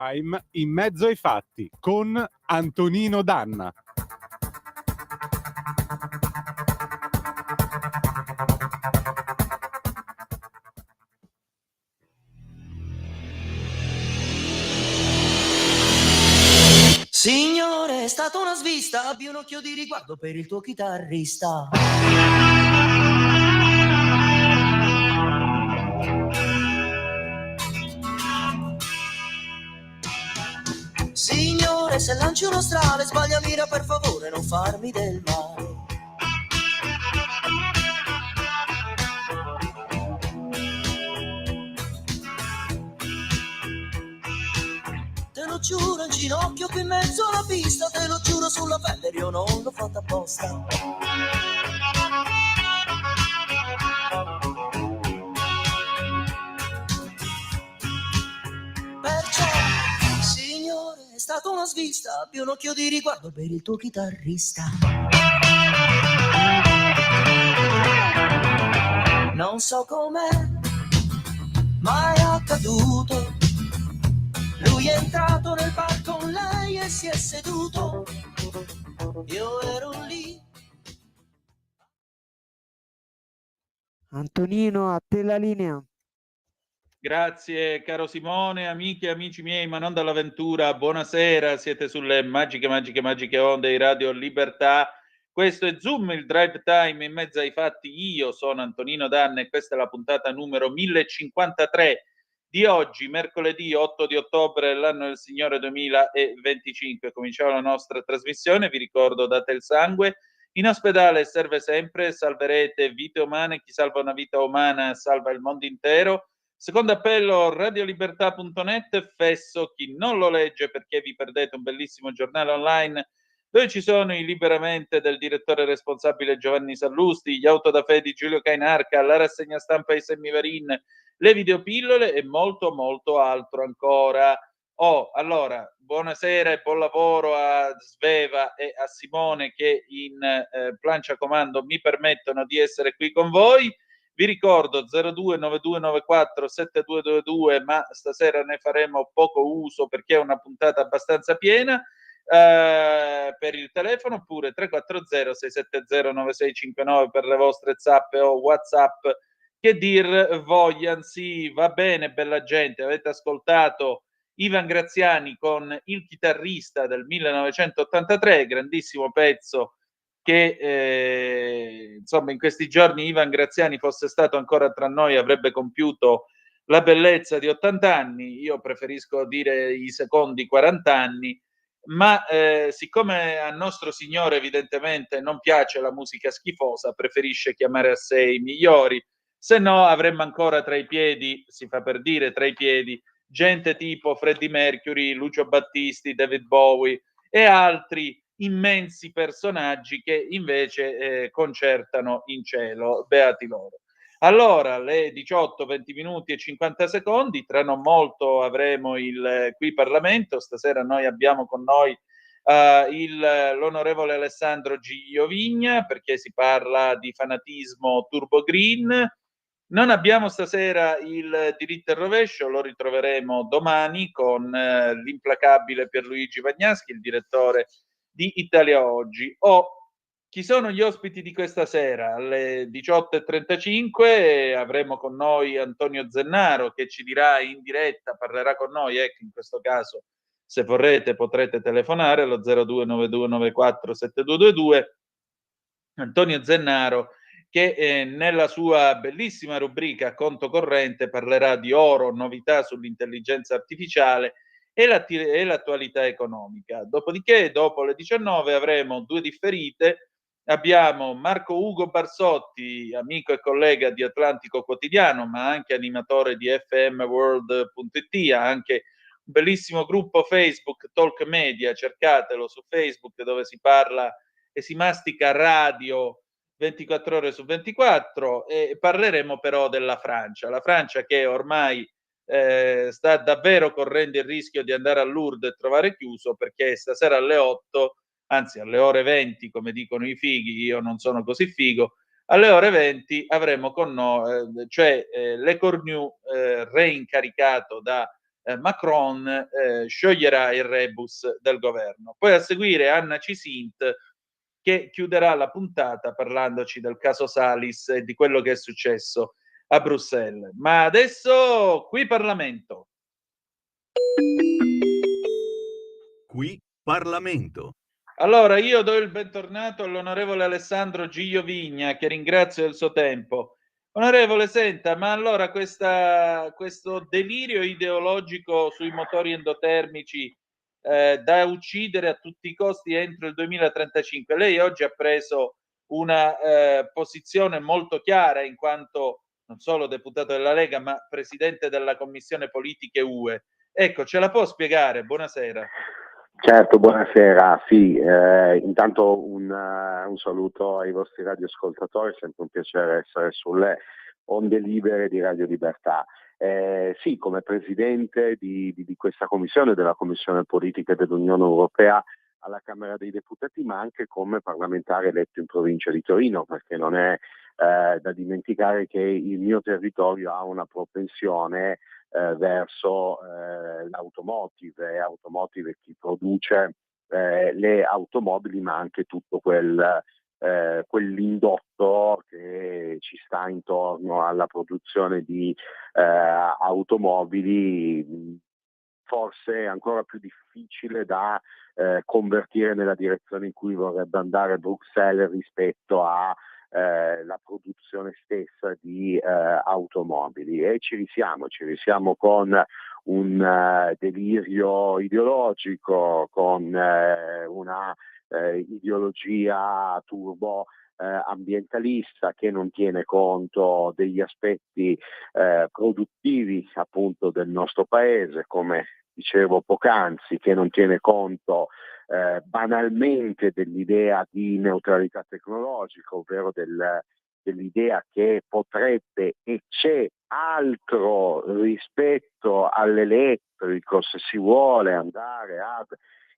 In mezzo ai fatti con Antonino Danna. Signore, è stata una svista, abbi un occhio di riguardo per il tuo chitarrista. Signore, se lanci uno strale, sbaglia mira per favore, non farmi del male. Te lo giuro in ginocchio qui in mezzo alla pista, te lo giuro sulla pelle, io non l'ho fatta apposta. Perciò, signore, è stata una svista, abbi un occhio di riguardo per il tuo chitarrista. Non so com'è, ma è accaduto. Lui è entrato nel bar con lei e si è seduto. Io ero lì. Antonino, a te la linea. Grazie caro Simone, amiche e amici miei, ma non dall'avventura, buonasera, siete sulle magiche onde di Radio Libertà. Questo è Zoom, il drive time in mezzo ai fatti. Io sono Antonino Danna e questa è la puntata numero 1053 di oggi, mercoledì 8 di ottobre dell'anno del Signore 2025. Cominciamo la nostra trasmissione, vi ricordo date il sangue. In ospedale serve sempre, salverete vite umane, chi salva una vita umana salva il mondo intero. Secondo appello radiolibertà.net, fesso chi non lo legge perché vi perdete un bellissimo giornale online dove ci sono i liberamente del direttore responsabile Giovanni Sallusti, gli auto da fede di Giulio Cainarca, la rassegna stampa di Semivarin, le videopillole e molto molto altro ancora. Allora, buonasera e buon lavoro a Sveva e a Simone che in plancia comando mi permettono di essere qui con voi. Vi ricordo 0292947222, ma stasera ne faremo poco uso perché è una puntata abbastanza piena. Per il telefono oppure 340 670 9659 per le vostre zappe o WhatsApp che dir vogliano. Sì, va bene, bella gente, avete ascoltato Ivan Graziani con Il chitarrista del 1983, grandissimo pezzo che insomma in questi giorni Ivan Graziani fosse stato ancora tra noi avrebbe compiuto la bellezza di 80 anni, io preferisco dire i secondi 40 anni, ma siccome a nostro Signore evidentemente non piace la musica schifosa, preferisce chiamare a sé i migliori, se no avremmo ancora tra i piedi, si fa per dire tra i piedi, gente tipo Freddie Mercury, Lucio Battisti, David Bowie e altri immensi personaggi che invece concertano in cielo, beati loro. Allora, le 18, 20 minuti e 50 secondi, tra non molto avremo il qui Parlamento, stasera noi abbiamo con noi l'onorevole Alessandro Gigliovigna perché si parla di fanatismo turbo green. Non abbiamo stasera il diritto e rovescio, lo ritroveremo domani con l'implacabile Pierluigi Vagnaschi, il direttore di Italia Oggi. Chi sono gli ospiti di questa sera? Alle 18:35 avremo con noi Antonio Zennaro che ci dirà in diretta, parlerà con noi, ecco, in questo caso se vorrete potrete telefonare allo 0292947222. Antonio Zennaro che nella sua bellissima rubrica Conto Corrente parlerà di oro, novità sull'intelligenza artificiale e l'attualità economica. Dopodiché, dopo le 19 avremo due differite. Abbiamo Marco Ugo Barsotti, amico e collega di Atlantico Quotidiano, ma anche animatore di fmworld.it, ha anche un bellissimo gruppo Facebook Talk Media, cercatelo su Facebook dove si parla e si mastica radio 24 ore su 24 e parleremo però della Francia. La Francia che ormai sta davvero correndo il rischio di andare a Lourdes e trovare chiuso perché stasera alle 8, anzi alle ore 20 come dicono i fighi, io non sono così figo, alle ore 20 avremo con noi, Le Cornu reincaricato da Macron scioglierà il rebus del governo. Poi a seguire Anna Cisint, che chiuderà la puntata parlandoci del caso Salis e di quello che è successo a Bruxelles. Ma adesso qui Parlamento. Qui Parlamento. Allora, io do il bentornato all'onorevole Alessandro Giglio Vigna, che ringrazio del suo tempo. Onorevole, senta, ma allora questo delirio ideologico sui motori endotermici da uccidere a tutti i costi entro il 2035, lei oggi ha preso una posizione molto chiara in quanto non solo deputato della Lega, ma presidente della Commissione Politiche UE. Ecco, ce la può spiegare? Buonasera. Certo, buonasera. Sì, intanto un saluto ai vostri radioascoltatori, è sempre un piacere essere sulle onde libere di Radio Libertà. Sì, come presidente di questa commissione, della Commissione Politiche dell'Unione Europea alla Camera dei Deputati, ma anche come parlamentare eletto in provincia di Torino, perché non è da dimenticare che il mio territorio ha una propensione verso l'automotive, automotive chi produce le automobili, ma anche tutto quell'indotto che ci sta intorno alla produzione di automobili, forse ancora più difficile da convertire nella direzione in cui vorrebbe andare Bruxelles rispetto a la produzione stessa di automobili, e ci risiamo con un delirio ideologico, con una ideologia turbo ambientalista che non tiene conto degli aspetti produttivi appunto del nostro paese, come dicevo poc'anzi, che non tiene conto banalmente dell'idea di neutralità tecnologica, ovvero dell'idea che potrebbe e c'è altro rispetto all'elettrico se si vuole andare ad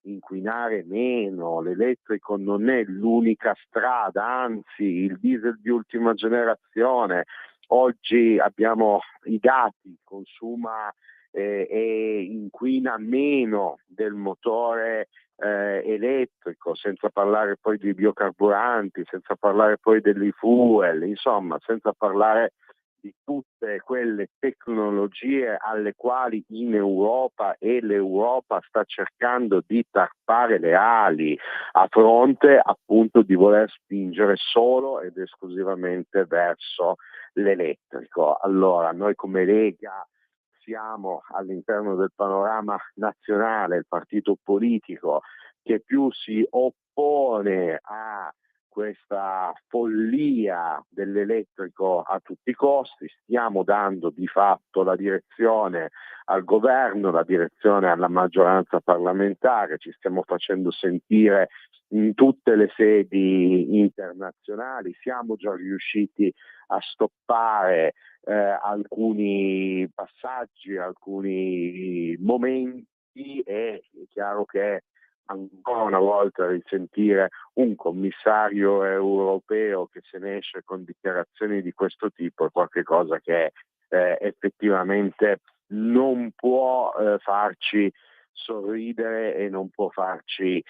inquinare meno. L'elettrico non è l'unica strada, anzi il diesel di ultima generazione, oggi abbiamo i dati, consuma e inquina meno del motore elettrico, senza parlare poi di biocarburanti, senza parlare poi dell'e-fuel, insomma, senza parlare di tutte quelle tecnologie alle quali in Europa e l'Europa sta cercando di tarpare le ali a fronte appunto di voler spingere solo ed esclusivamente verso l'elettrico. Allora, noi come Lega siamo all'interno del panorama nazionale il partito politico che più si oppone a questa follia dell'elettrico a tutti i costi. Stiamo dando di fatto la direzione al governo, la direzione alla maggioranza parlamentare, ci stiamo facendo sentire in tutte le sedi internazionali, siamo già riusciti a stoppare alcuni passaggi, alcuni momenti, e è chiaro che ancora una volta risentire un commissario europeo che se ne esce con dichiarazioni di questo tipo è qualcosa che effettivamente non può farci sorridere e non può farci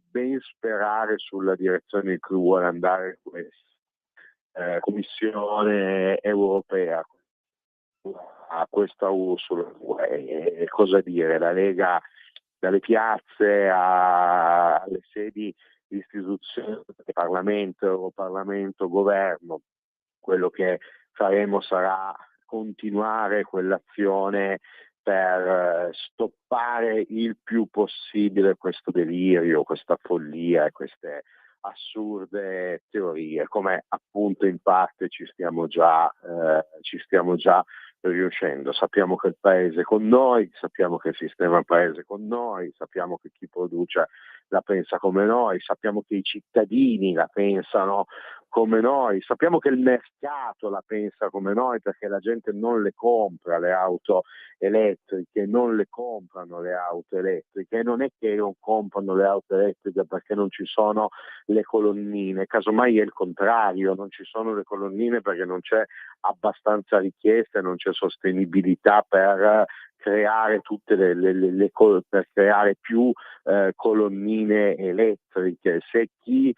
ben sperare sulla direzione in cui vuole andare questa Commissione europea a questa Ursula. Cosa dire, la Lega dalle piazze alle sedi di istituzioni, Parlamento, Europarlamento, Governo, quello che faremo sarà continuare quell'azione per stoppare il più possibile questo delirio, questa follia e queste assurde teorie, come appunto in parte ci stiamo già riuscendo. Sappiamo che il paese è con noi, sappiamo che il sistema paese è con noi, sappiamo che chi produce la pensa come noi, sappiamo che i cittadini la pensano come noi, sappiamo che il mercato la pensa come noi, perché la gente non le compra le auto elettriche, non le comprano le auto elettriche, e non è che non comprano le auto elettriche perché non ci sono le colonnine, casomai è il contrario, non ci sono le colonnine perché non c'è abbastanza richiesta, non c'è sostenibilità per creare per creare più colonnine elettriche. Se chi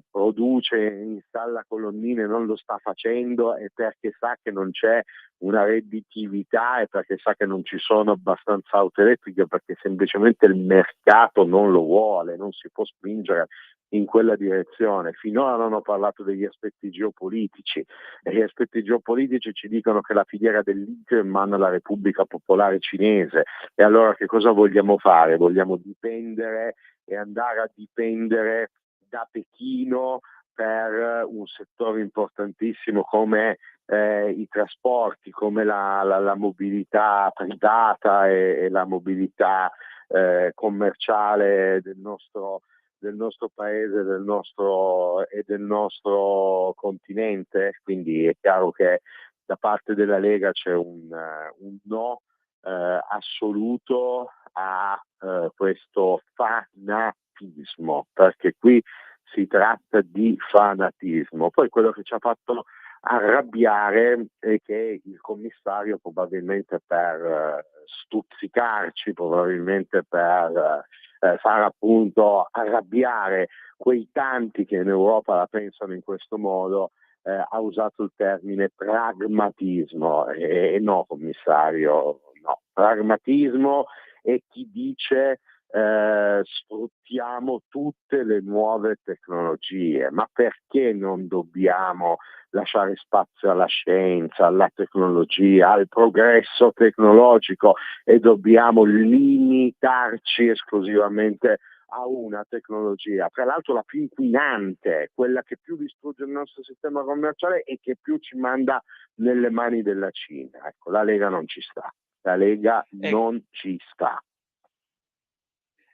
produce e installa colonnine non lo sta facendo è perché sa che non c'è una redditività e perché sa che non ci sono abbastanza auto elettriche, perché semplicemente il mercato non lo vuole, non si può spingere in quella direzione. Finora non ho parlato degli aspetti geopolitici, e gli aspetti geopolitici ci dicono che la filiera del litio è in mano alla Repubblica Popolare Cinese, e allora che cosa vogliamo fare? Vogliamo dipendere e andare a dipendere da Pechino per un settore importantissimo come i trasporti, come la mobilità privata e la mobilità commerciale del nostro paese, del nostro continente. Quindi è chiaro che da parte della Lega c'è un no assoluto a questo fanatismo, perché qui si tratta di fanatismo. Poi quello che ci ha fatto arrabbiare è che il commissario, probabilmente per stuzzicarci, probabilmente per far appunto arrabbiare quei tanti che in Europa la pensano in questo modo, ha usato il termine pragmatismo, e no, commissario, no. Pragmatismo è chi dice sfruttiamo tutte le nuove tecnologie, ma perché non dobbiamo lasciare spazio alla scienza, alla tecnologia, al progresso tecnologico, e dobbiamo limitarci esclusivamente a una tecnologia, tra l'altro la più inquinante, quella che più distrugge il nostro sistema commerciale e che più ci manda nelle mani della Cina? Ecco, la Lega non ci sta, la Lega non ci sta.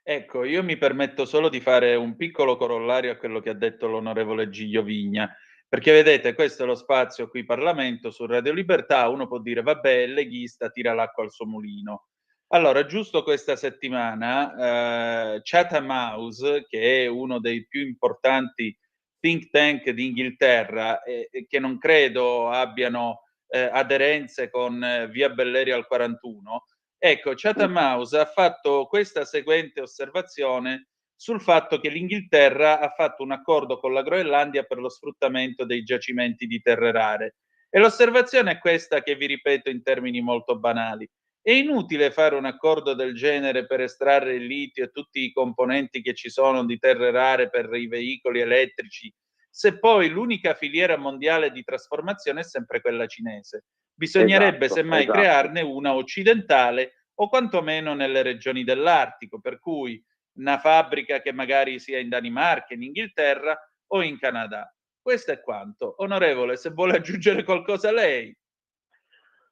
Ecco, io mi permetto solo di fare un piccolo corollario a quello che ha detto l'onorevole Giglio Vigna, perché vedete, questo è lo spazio qui Parlamento, su Radio Libertà, uno può dire vabbè, è leghista, tira l'acqua al suo mulino. Allora, giusto questa settimana, Chatham House, che è uno dei più importanti think tank d'Inghilterra, e che non credo abbiano aderenze con via Bellerio al 41, ecco, Chatham House ha fatto questa seguente osservazione sul fatto che l'Inghilterra ha fatto un accordo con la Groenlandia per lo sfruttamento dei giacimenti di terre rare. E l'osservazione è questa, che vi ripeto in termini molto banali. È inutile fare un accordo del genere per estrarre il litio e tutti i componenti che ci sono di terre rare per i veicoli elettrici, se poi l'unica filiera mondiale di trasformazione è sempre quella cinese. Bisognerebbe semmai crearne una occidentale, o quantomeno nelle regioni dell'Artico, per cui una fabbrica che magari sia in Danimarca, in Inghilterra o in Canada. Questo è quanto. Onorevole, se vuole aggiungere qualcosa lei.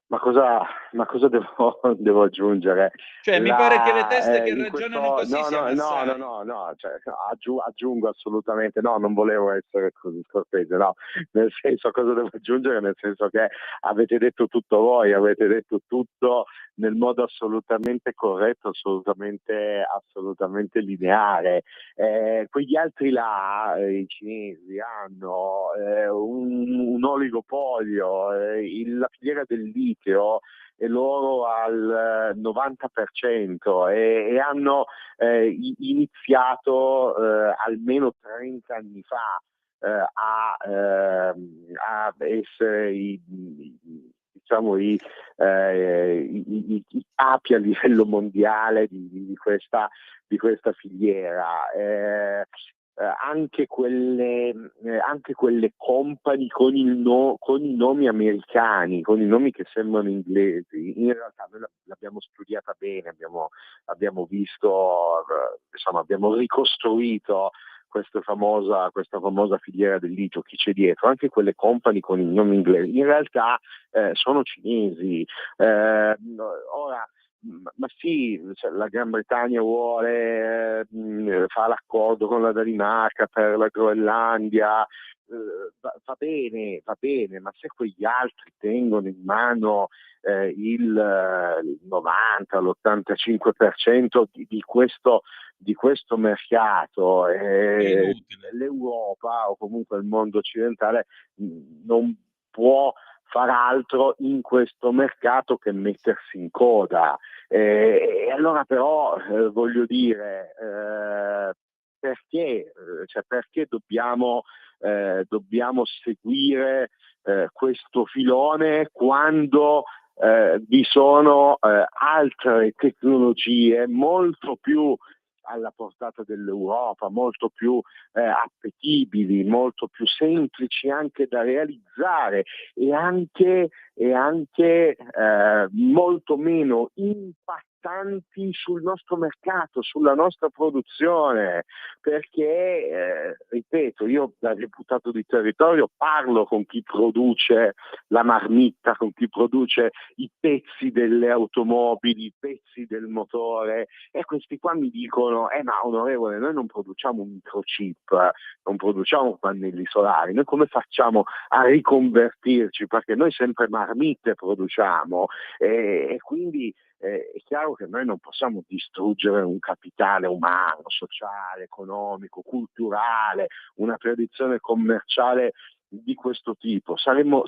Ma cosa devo aggiungere? Cioè, mi pare che le teste che ragionano così siano assai. No, cioè, aggiungo assolutamente, no, non volevo essere così scortese, no, nel senso, cosa devo aggiungere? Nel senso che avete detto tutto voi, avete detto tutto nel modo assolutamente corretto, assolutamente lineare. Quegli altri là, i cinesi, hanno un oligopolio, la filiera del litio è loro al 90%, e hanno iniziato almeno 30 anni fa a essere i capi a livello mondiale di questa filiera. Anche quelle company con i nomi americani, con i nomi che sembrano inglesi, in realtà noi l'abbiamo studiata bene, abbiamo visto, insomma, abbiamo ricostruito questa famosa filiera del litio, chi c'è dietro. Anche quelle company con i nomi inglesi in realtà sono cinesi. Ora, ma sì, cioè, la Gran Bretagna vuole fare l'accordo con la Danimarca per la Groenlandia, va bene, ma se quegli altri tengono in mano il 90, l'85% di questo mercato, l'Europa o comunque il mondo occidentale non può far altro in questo mercato che mettersi in coda. E allora però voglio dire, perché dobbiamo seguire questo filone quando vi sono altre tecnologie molto più alla portata dell'Europa, molto più appetibili, molto più semplici anche da realizzare e anche molto meno impattanti sul nostro mercato, sulla nostra produzione, perché ripeto, io da deputato di territorio parlo con chi produce la marmitta, con chi produce i pezzi delle automobili, i pezzi del motore, e questi qua mi dicono ma onorevole, noi non produciamo un microchip, non produciamo pannelli solari, noi come facciamo a riconvertirci, perché noi sempre marmitte produciamo, e quindi è chiaro che noi non possiamo distruggere un capitale umano, sociale, economico, culturale, una tradizione commerciale di questo tipo. Saremmo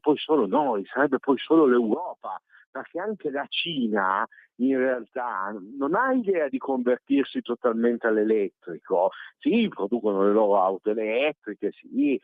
poi solo noi, sarebbe poi solo l'Europa, perché anche la Cina in realtà non ha idea di convertirsi totalmente all'elettrico. Sì, producono le loro auto elettriche, sì,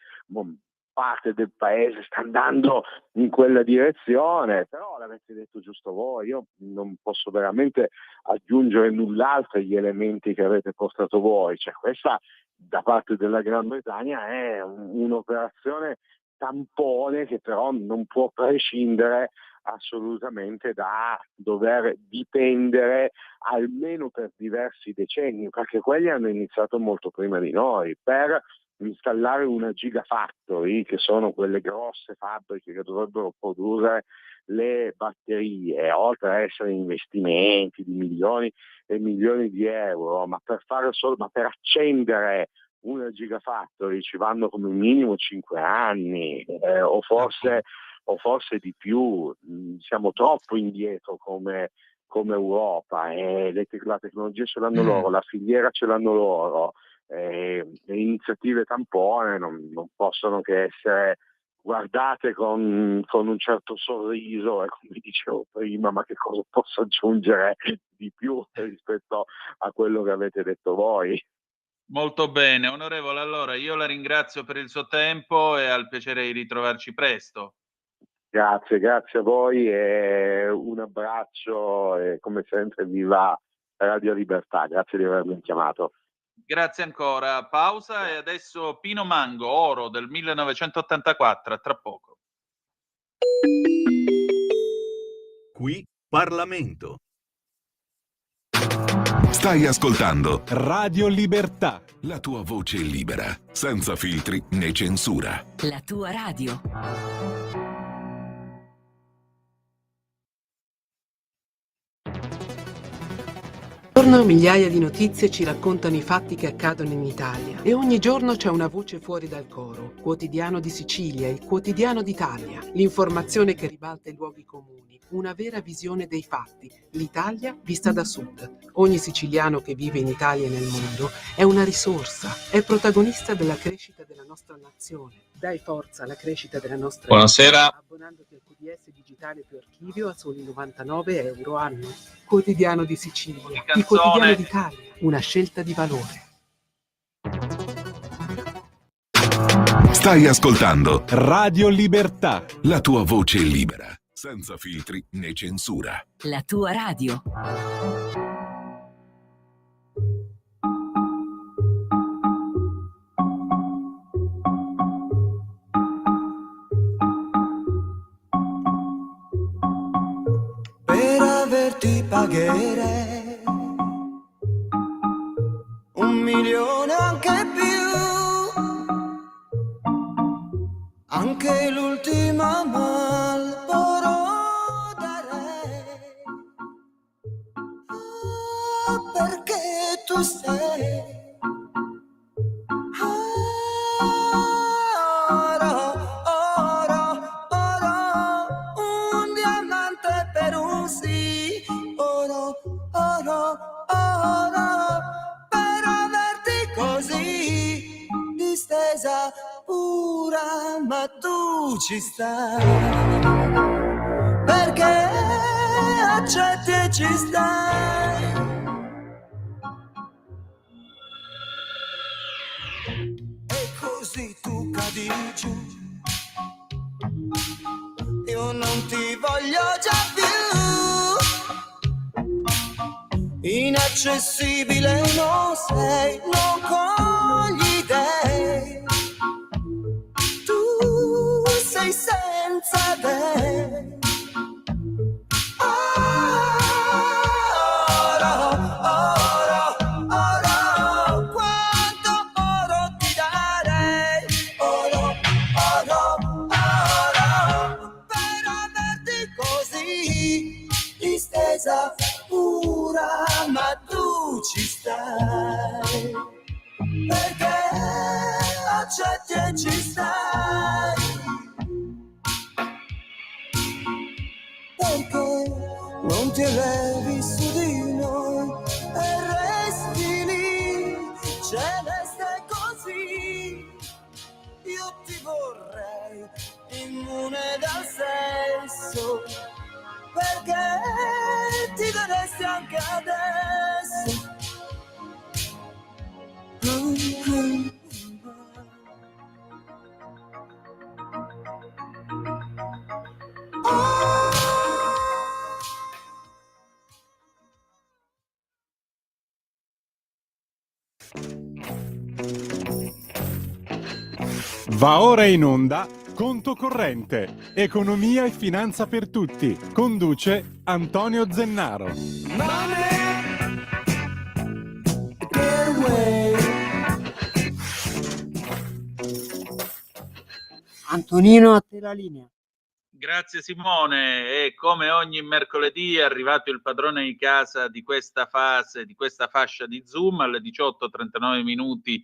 parte del paese sta andando in quella direzione, però l'avete detto giusto voi, io non posso veramente aggiungere null'altro agli elementi che avete portato voi, cioè questa da parte della Gran Bretagna è un'operazione tampone che però non può prescindere assolutamente da dover dipendere almeno per diversi decenni, perché quelli hanno iniziato molto prima di noi, per installare una gigafactory, che sono quelle grosse fabbriche che dovrebbero produrre le batterie, oltre a essere investimenti di milioni e milioni di euro, ma per accendere una gigafactory ci vanno come minimo 5 anni, o forse di più. Siamo troppo indietro come Europa, e la tecnologia ce l'hanno loro, la filiera ce l'hanno loro. Le iniziative tampone non possono che essere guardate con un certo sorriso, e come dicevo prima, ma che cosa posso aggiungere di più rispetto a quello che avete detto voi? Molto bene, onorevole, allora io la ringrazio per il suo tempo e al piacere di ritrovarci presto. Grazie a voi e un abbraccio, e come sempre viva Radio Libertà, grazie di avermi chiamato. Grazie ancora. Pausa e adesso Pino Mango, Oro del 1984, a tra poco. Qui Parlamento. Stai ascoltando Radio Libertà. la tua voce libera, senza filtri né censura. La tua radio. Ogni giorno migliaia di notizie ci raccontano i fatti che accadono in Italia, e ogni giorno c'è una voce fuori dal coro. Quotidiano di Sicilia, il quotidiano d'Italia, l'informazione che ribalta i luoghi comuni, una vera visione dei fatti, l'Italia vista da sud. Ogni siciliano che vive in Italia e nel mondo è una risorsa, è protagonista della crescita della nostra nazione. Dai forza alla crescita della nostra Buonasera. nazione, abbonandoti al QDS digitale più archivio a soli 99 euro anno. Quotidiano di Sicilia, il quotidiano d'Italia, una scelta di valore. Stai ascoltando Radio Libertà. la tua voce libera, senza filtri né censura. La tua radio. Per averti pagherei 1 milione, anche più, anche l'ultima Marlboro darei. Perché tu sei un diamante per un sì, oro, per averti così distesa pure. paura, ma tu ci stai, perché accetti e ci stai. E così tu cadi giù, io non ti voglio già più, inaccessibile non sei, non cogli dei, tu sei senza te. Oro, oro, oro, quanto oro ti darei, oro, oro, oro, per averti così, distesa pura, ma tu ci stai, perché accetti e ci stai, perché non ti elevi su di noi e resti lì, celeste così. Io ti vorrei immune dal sesso, perché ti daresti anche adesso. Va ora in onda Conto Corrente, economia e finanza per tutti. Conduce Antonio Zennaro. Antonino, a te la linea. Grazie Simone, e come ogni mercoledì è arrivato il padrone di casa di questa fase, di questa fascia di Zoom alle 18:39 minuti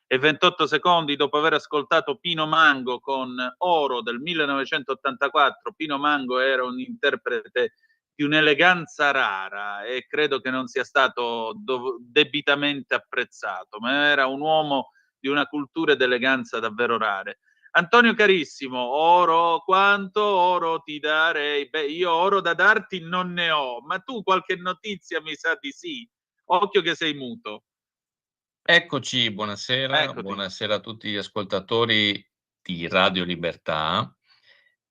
e 28 secondi dopo aver ascoltato Pino Mango con Oro del 1984. Pino Mango era un interprete di un'eleganza rara e credo che non sia stato debitamente apprezzato, ma era un uomo di una cultura ed eleganza davvero rare. Antonio carissimo, oro, quanto oro ti darei? Beh, io oro da darti non ne ho, ma tu qualche notizia mi sa di sì. Occhio che sei muto. Eccoci, buonasera, Eccoti. buonasera a tutti gli ascoltatori di Radio Libertà.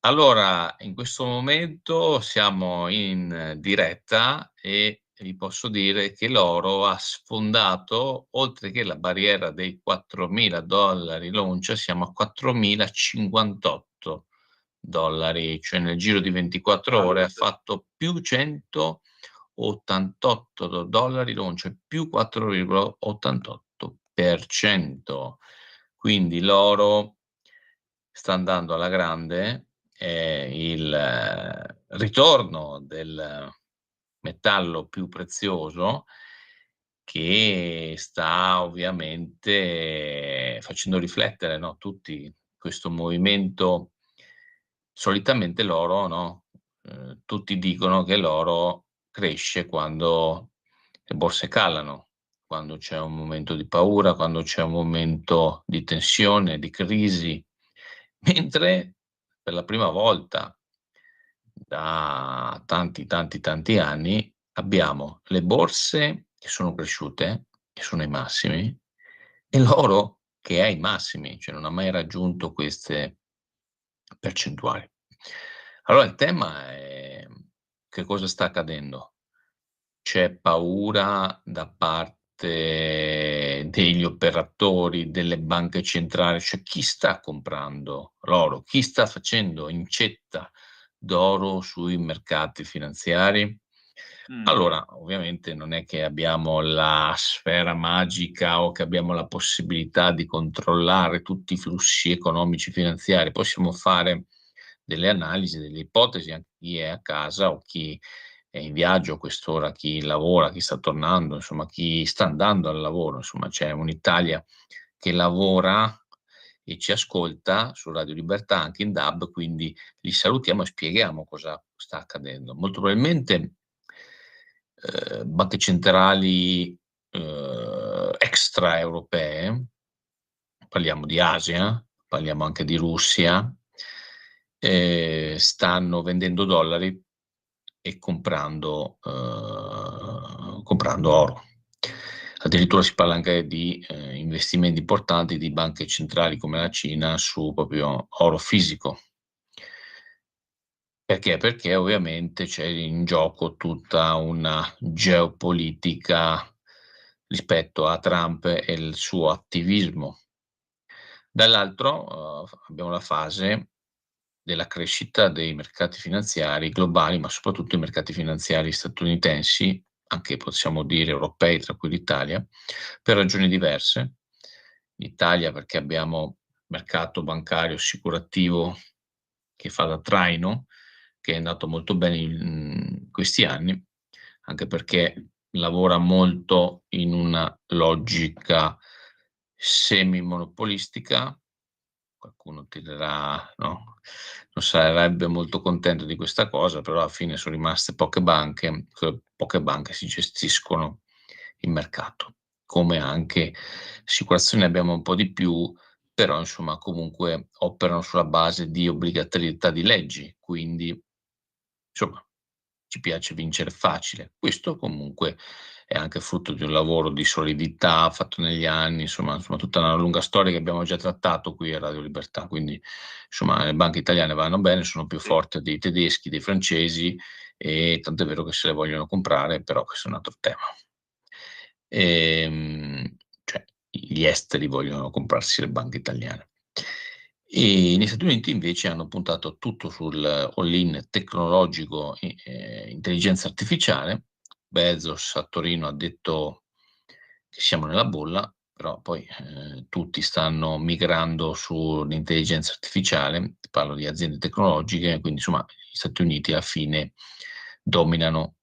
Allora, in questo momento siamo in diretta e vi posso dire che l'oro ha sfondato, oltre che la barriera dei $4.000 l'oncia, siamo a $4.058, cioè nel giro di 24 ore ha fatto più $188 l'oncia, più 4,88%. Quindi l'oro sta andando alla grande, il ritorno del metallo più prezioso che sta ovviamente facendo riflettere, no, tutti questo movimento. Solitamente l'oro, no, tutti dicono che l'oro cresce quando le borse calano, quando c'è un momento di paura, quando c'è un momento di tensione, di crisi, mentre per la prima volta da tanti anni abbiamo le borse che sono cresciute, che sono ai massimi, e l'oro che è ai massimi, cioè non ha mai raggiunto queste percentuali. Allora il tema è: che cosa sta accadendo? C'è paura da parte degli operatori, delle banche centrali, cioè chi sta comprando l'oro? Chi sta facendo incetta d'oro sui mercati finanziari? Allora, ovviamente non è che abbiamo la sfera magica o che abbiamo la possibilità di controllare tutti i flussi economici finanziari. Possiamo fare delle analisi, delle ipotesi, anche chi è a casa o chi è in viaggio a quest'ora, chi lavora, chi sta tornando, insomma, chi sta andando al lavoro. Insomma, c'è un'Italia che lavora e ci ascolta su Radio Libertà, anche in DAB, quindi li salutiamo e spieghiamo cosa sta accadendo. Molto probabilmente banche centrali extraeuropee, parliamo di Asia, parliamo anche di Russia, stanno vendendo dollari e comprando oro. Addirittura si parla anche di investimenti importanti di banche centrali come la Cina su proprio oro fisico. Perché? Perché ovviamente c'è in gioco tutta una geopolitica rispetto a Trump e il suo attivismo. Dall'altro abbiamo la fase della crescita dei mercati finanziari globali, ma soprattutto i mercati finanziari statunitensi, anche possiamo dire europei, tra cui l'Italia, per ragioni diverse. In Italia perché abbiamo mercato bancario assicurativo che fa da traino, che è andato molto bene in questi anni, anche perché lavora molto in una logica semi-monopolistica. Qualcuno ti dirà, no? Non sarebbe molto contento di questa cosa, però alla fine sono rimaste poche banche si gestiscono il mercato. Come anche assicurazioni abbiamo un po' di più, però insomma comunque operano sulla base di obbligatorietà di leggi, quindi insomma ci piace vincere facile. Questo comunque è anche frutto di un lavoro di solidità fatto negli anni, insomma tutta una lunga storia che abbiamo già trattato qui a Radio Libertà, quindi insomma le banche italiane vanno bene, sono più forti dei tedeschi, dei francesi, e tanto è vero che se le vogliono comprare, però questo è un altro tema. Cioè gli esteri vogliono comprarsi le banche italiane. E negli Stati Uniti invece hanno puntato tutto sul all-in tecnologico e intelligenza artificiale. Bezos a Torino ha detto che siamo nella bolla, però poi tutti stanno migrando sull'intelligenza artificiale, parlo di aziende tecnologiche, quindi insomma gli Stati Uniti alla fine dominano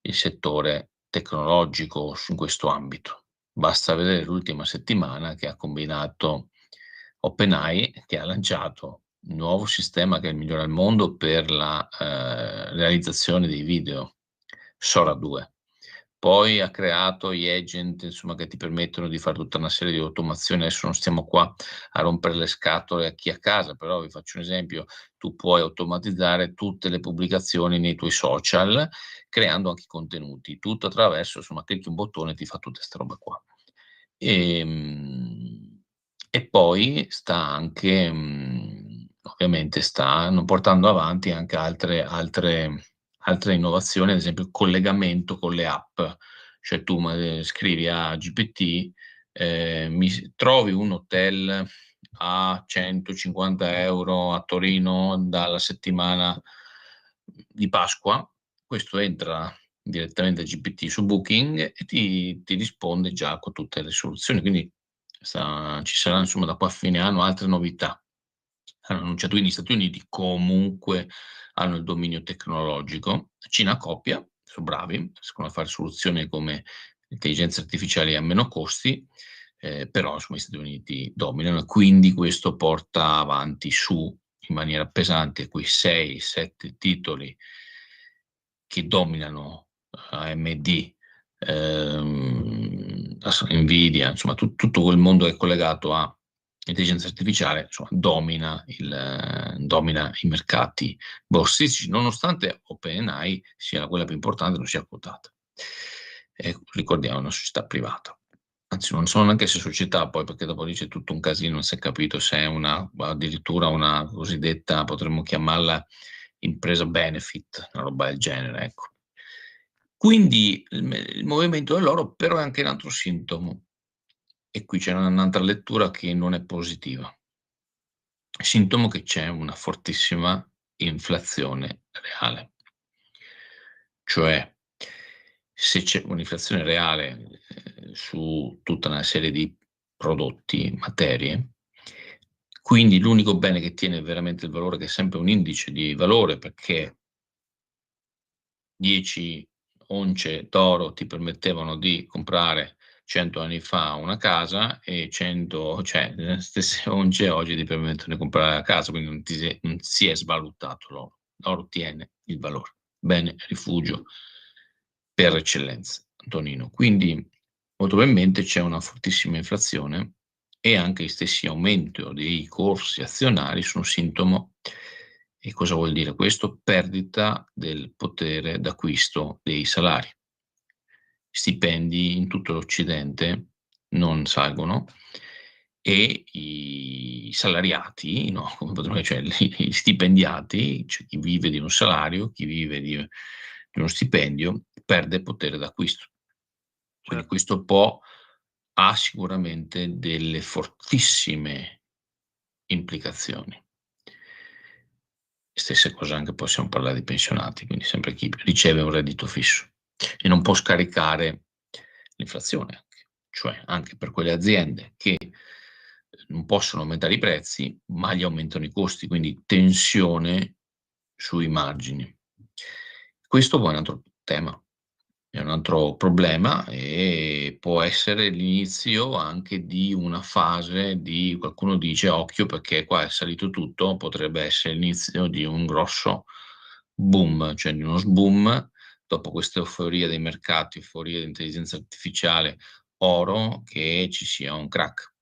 il settore tecnologico in questo ambito. Basta vedere l'ultima settimana che ha combinato OpenAI, che ha lanciato un nuovo sistema che è il migliore al mondo per la realizzazione dei video, Sora 2. Poi ha creato gli agent, insomma, che ti permettono di fare tutta una serie di automazioni. Adesso non stiamo qua a rompere le scatole a chi a casa, però vi faccio un esempio: tu puoi automatizzare tutte le pubblicazioni nei tuoi social, creando anche i contenuti, tutto attraverso, insomma, clicchi un bottone e ti fa tutte queste robe qua. E poi sta anche, ovviamente stanno portando avanti anche altre innovazioni, ad esempio il collegamento con le app. Cioè tu scrivi a GPT, mi trovi un hotel a 150 euro a Torino dalla settimana di Pasqua, questo entra direttamente a GPT su Booking e ti risponde già con tutte le soluzioni, quindi ci saranno insomma da qua a fine anno altre novità. Hanno annunciato che gli Stati Uniti comunque hanno il dominio tecnologico, Cina copia, sono bravi, riescono a fare soluzioni come intelligenza artificiale a meno costi, però insomma gli Stati Uniti dominano e quindi questo porta avanti su in maniera pesante quei 6-7 titoli che dominano AMD, Nvidia, insomma tutto quel mondo che è collegato a intelligenza artificiale, insomma, domina i mercati borsistici, nonostante OpenAI sia quella più importante, non sia quotata. Ricordiamo, è una società privata. Anzi, non so neanche se società, poi, perché dopo lì c'è tutto un casino, non si è capito se è addirittura una cosiddetta, potremmo chiamarla impresa benefit, una roba del genere, ecco. Quindi il movimento dell'oro però è anche un altro sintomo, e qui c'è un'altra lettura che non è positiva. Sintomo che c'è una fortissima inflazione reale. Cioè, se c'è un'inflazione reale su tutta una serie di prodotti, materie, quindi l'unico bene che tiene veramente il valore, che è sempre un indice di valore, perché 10 once d'oro ti permettevano di comprare 100 anni fa una casa, e 100, cioè le stesse once oggi ti permettono di comprare la casa, quindi non si è svalutato l'oro. L'oro tiene il valore, bene rifugio per eccellenza, Antonino. Quindi molto probabilmente c'è una fortissima inflazione e anche gli stessi aumenti dei corsi azionari sono sintomo. E cosa vuol dire questo? Perdita del potere d'acquisto dei salari. Stipendi in tutto l'Occidente non salgono e i salariati, no, cioè gli stipendiati, cioè chi vive di un salario, chi vive di uno stipendio, perde potere d'acquisto. Quindi questo ha sicuramente delle fortissime implicazioni. Stessa cosa anche possiamo parlare di pensionati, quindi sempre chi riceve un reddito fisso e non può scaricare l'inflazione, cioè anche per quelle aziende che non possono aumentare i prezzi, ma gli aumentano i costi, quindi tensione sui margini. Questo poi è un altro tema, è un altro problema e può essere l'inizio anche di una fase di, qualcuno dice occhio perché qua è salito tutto, potrebbe essere l'inizio di un grosso boom, cioè di uno sboom dopo questa euforia dei mercati, euforia dell'intelligenza artificiale, oro, che ci sia un crack.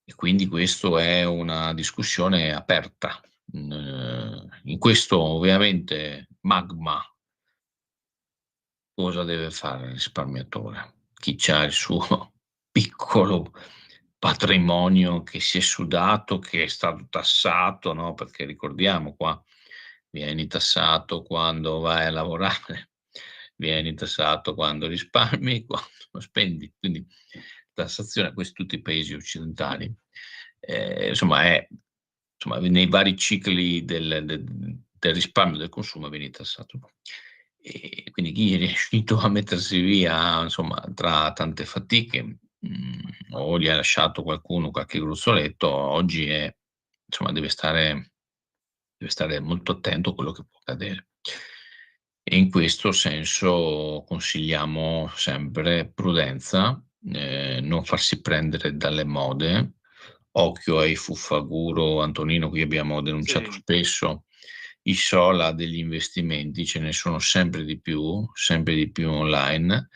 E quindi questo è una discussione aperta. In questo ovviamente magma cosa deve fare il risparmiatore? Chi c'ha il suo piccolo patrimonio che si è sudato, che è stato tassato, no? Perché ricordiamo qua vieni tassato quando vai a lavorare, vieni tassato quando risparmi, quando spendi, quindi tassazione, questi tutti i paesi occidentali. Insomma, nei vari cicli del risparmio e del consumo vieni tassato. E quindi chi è riuscito a mettersi via, insomma, tra tante fatiche, o gli ha lasciato qualcuno qualche gruzzoletto, oggi deve stare molto attento a quello che può accadere. E in questo senso consigliamo sempre prudenza, non farsi prendere dalle mode, occhio ai fuffaguru. Antonino, qui abbiamo denunciato spesso i sola degli investimenti, ce ne sono sempre di più online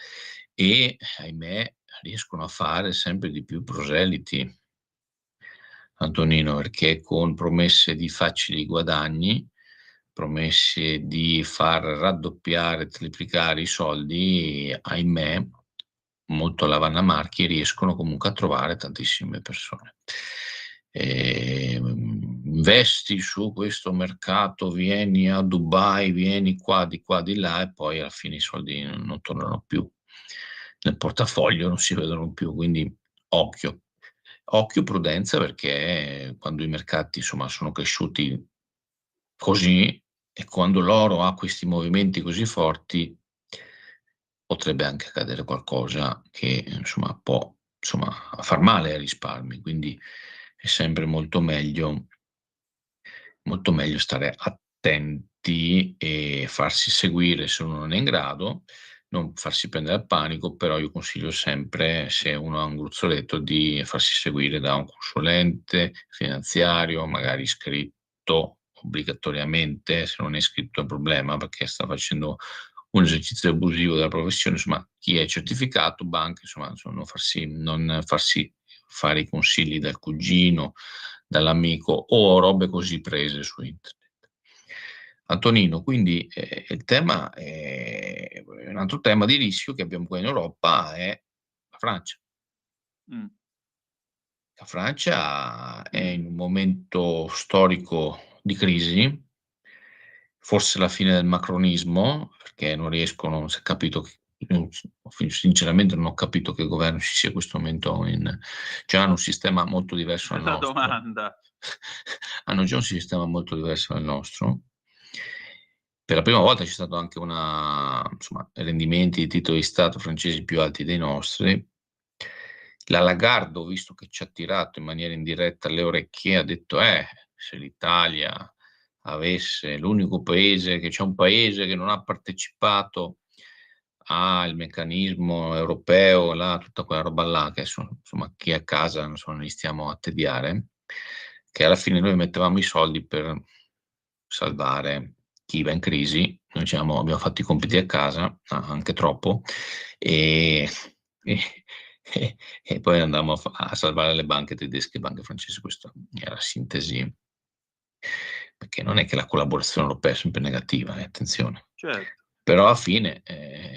e ahimè riescono a fare sempre di più proseliti, Antonino, perché con promesse di facili guadagni, promesse di far raddoppiare, triplicare i soldi, ahimè, molto alla Vanna Marchi riescono comunque a trovare tantissime persone. Investi su questo mercato, vieni a Dubai, vieni qua, di là e poi alla fine i soldi non tornano più nel portafoglio, non si vedono più, quindi occhio, prudenza, perché quando i mercati insomma sono cresciuti così e quando l'oro ha questi movimenti così forti, potrebbe anche accadere qualcosa che insomma può far male ai risparmi, quindi è sempre molto meglio stare attenti e farsi seguire se uno non è in grado, non farsi prendere al panico, però io consiglio sempre, se uno ha un gruzzoletto, di farsi seguire da un consulente finanziario, magari iscritto obbligatoriamente, se non è iscritto è un problema perché sta facendo un esercizio abusivo della professione, insomma chi è certificato, banche, insomma non farsi fare i consigli dal cugino, dall'amico o robe così prese su internet. Antonino, quindi il tema un altro tema di rischio che abbiamo qua in Europa è la Francia. La Francia è in un momento storico di crisi, forse la fine del macronismo, perché non si è capito sinceramente non ho capito che governo ci sia in questo momento hanno un sistema molto diverso dal nostro. Domanda. Hanno già un sistema molto diverso dal nostro. Per la prima volta c'è stato anche rendimenti di titoli di Stato francesi più alti dei nostri. La Lagarde, ho visto che ci ha tirato in maniera indiretta alle orecchie, ha detto se l'Italia avesse l'unico paese, che c'è un paese che non ha partecipato al meccanismo europeo, tutta quella roba là, che insomma chi è a casa ne stiamo a tediare, che alla fine noi mettevamo i soldi per salvare chi va in crisi. Noi abbiamo fatto i compiti a casa, anche troppo, e e poi andammo a salvare le banche tedesche e banche francesi. Questa è la sintesi, perché non è che la collaborazione europea è sempre negativa, attenzione. Certo. Però alla fine,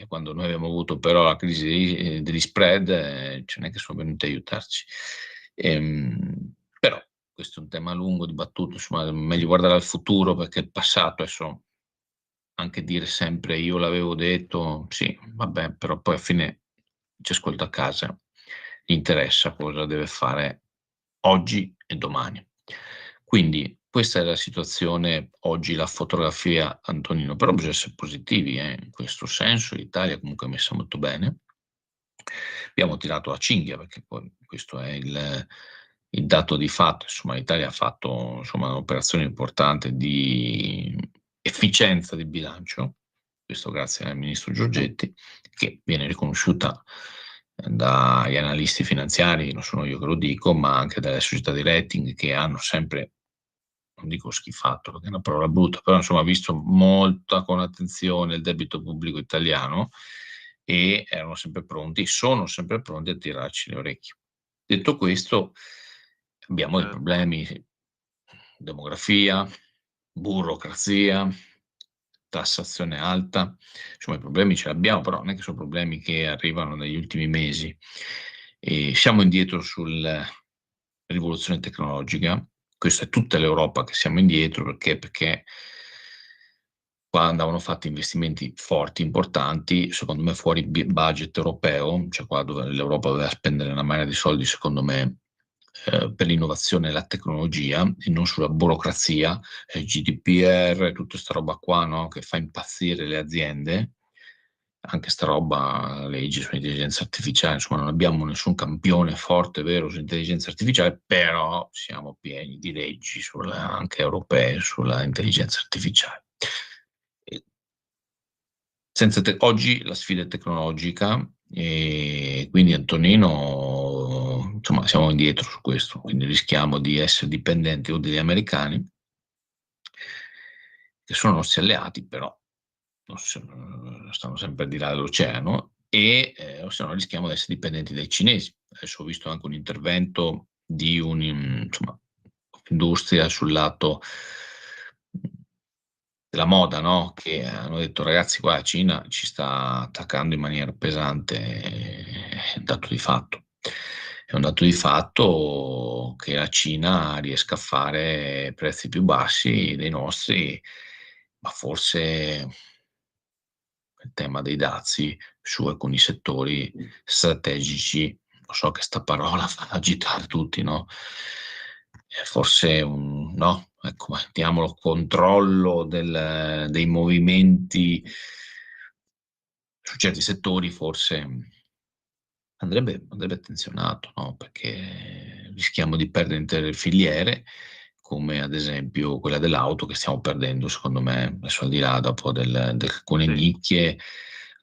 quando noi abbiamo avuto però la crisi degli spread, non è che sono venuti a aiutarci. Però questo è un tema lungo, dibattuto, insomma, è meglio guardare al futuro, perché il passato, adesso anche dire sempre io l'avevo detto, sì, vabbè, però poi alla fine ci ascolta a casa, gli interessa cosa deve fare oggi e domani. Quindi questa è la situazione oggi, la fotografia, Antonino, però bisogna essere positivi, in questo senso l'Italia comunque è messa molto bene. Abbiamo tirato la cinghia, perché poi questo è il dato di fatto, insomma l'Italia ha fatto, insomma, un'operazione importante di efficienza di bilancio, questo grazie al ministro Giorgetti, che viene riconosciuta dagli analisti finanziari, non sono io che lo dico, ma anche dalle società di rating, che hanno sempre, non dico schifato perché è una parola brutta, però insomma visto molta con attenzione il debito pubblico italiano, e sono sempre pronti a tirarci le orecchie. Detto questo, abbiamo dei problemi: demografia, burocrazia, tassazione alta, insomma i problemi ce li abbiamo, però non è che sono problemi che arrivano negli ultimi mesi. E siamo indietro sulla rivoluzione tecnologica, questa è tutta l'Europa che siamo indietro, perché qua andavano fatti investimenti forti, importanti, secondo me fuori budget europeo, cioè qua dove l'Europa doveva spendere una marea di soldi, secondo me, per l'innovazione e la tecnologia, e non sulla burocrazia, GDPR, tutta sta roba qua, no? Che fa impazzire le aziende, anche sta roba, leggi sull'intelligenza artificiale, insomma non abbiamo nessun campione forte, vero, sull'intelligenza artificiale, però siamo pieni di leggi anche europee sulla intelligenza artificiale. Oggi la sfida è tecnologica, e quindi Antonino, insomma, siamo indietro su questo, quindi rischiamo di essere dipendenti o degli americani, che sono nostri alleati, però stanno sempre di là dell'oceano, o se no rischiamo di essere dipendenti dai cinesi. Adesso ho visto anche un intervento di un'industria sul lato della moda, no? Che hanno detto: ragazzi, qua la Cina ci sta attaccando in maniera pesante, è un dato di fatto. È un dato di fatto che la Cina riesca a fare prezzi più bassi dei nostri, ma forse il tema dei dazi su alcuni settori strategici, lo so che sta parola fa agitare tutti, no? Forse no, ecco, mettiamolo controllo dei movimenti su certi settori, forse andrebbe attenzionato, no? Perché rischiamo di perdere intere filiere, come ad esempio quella dell'auto, che stiamo perdendo, secondo me, adesso al di là dopo alcune nicchie.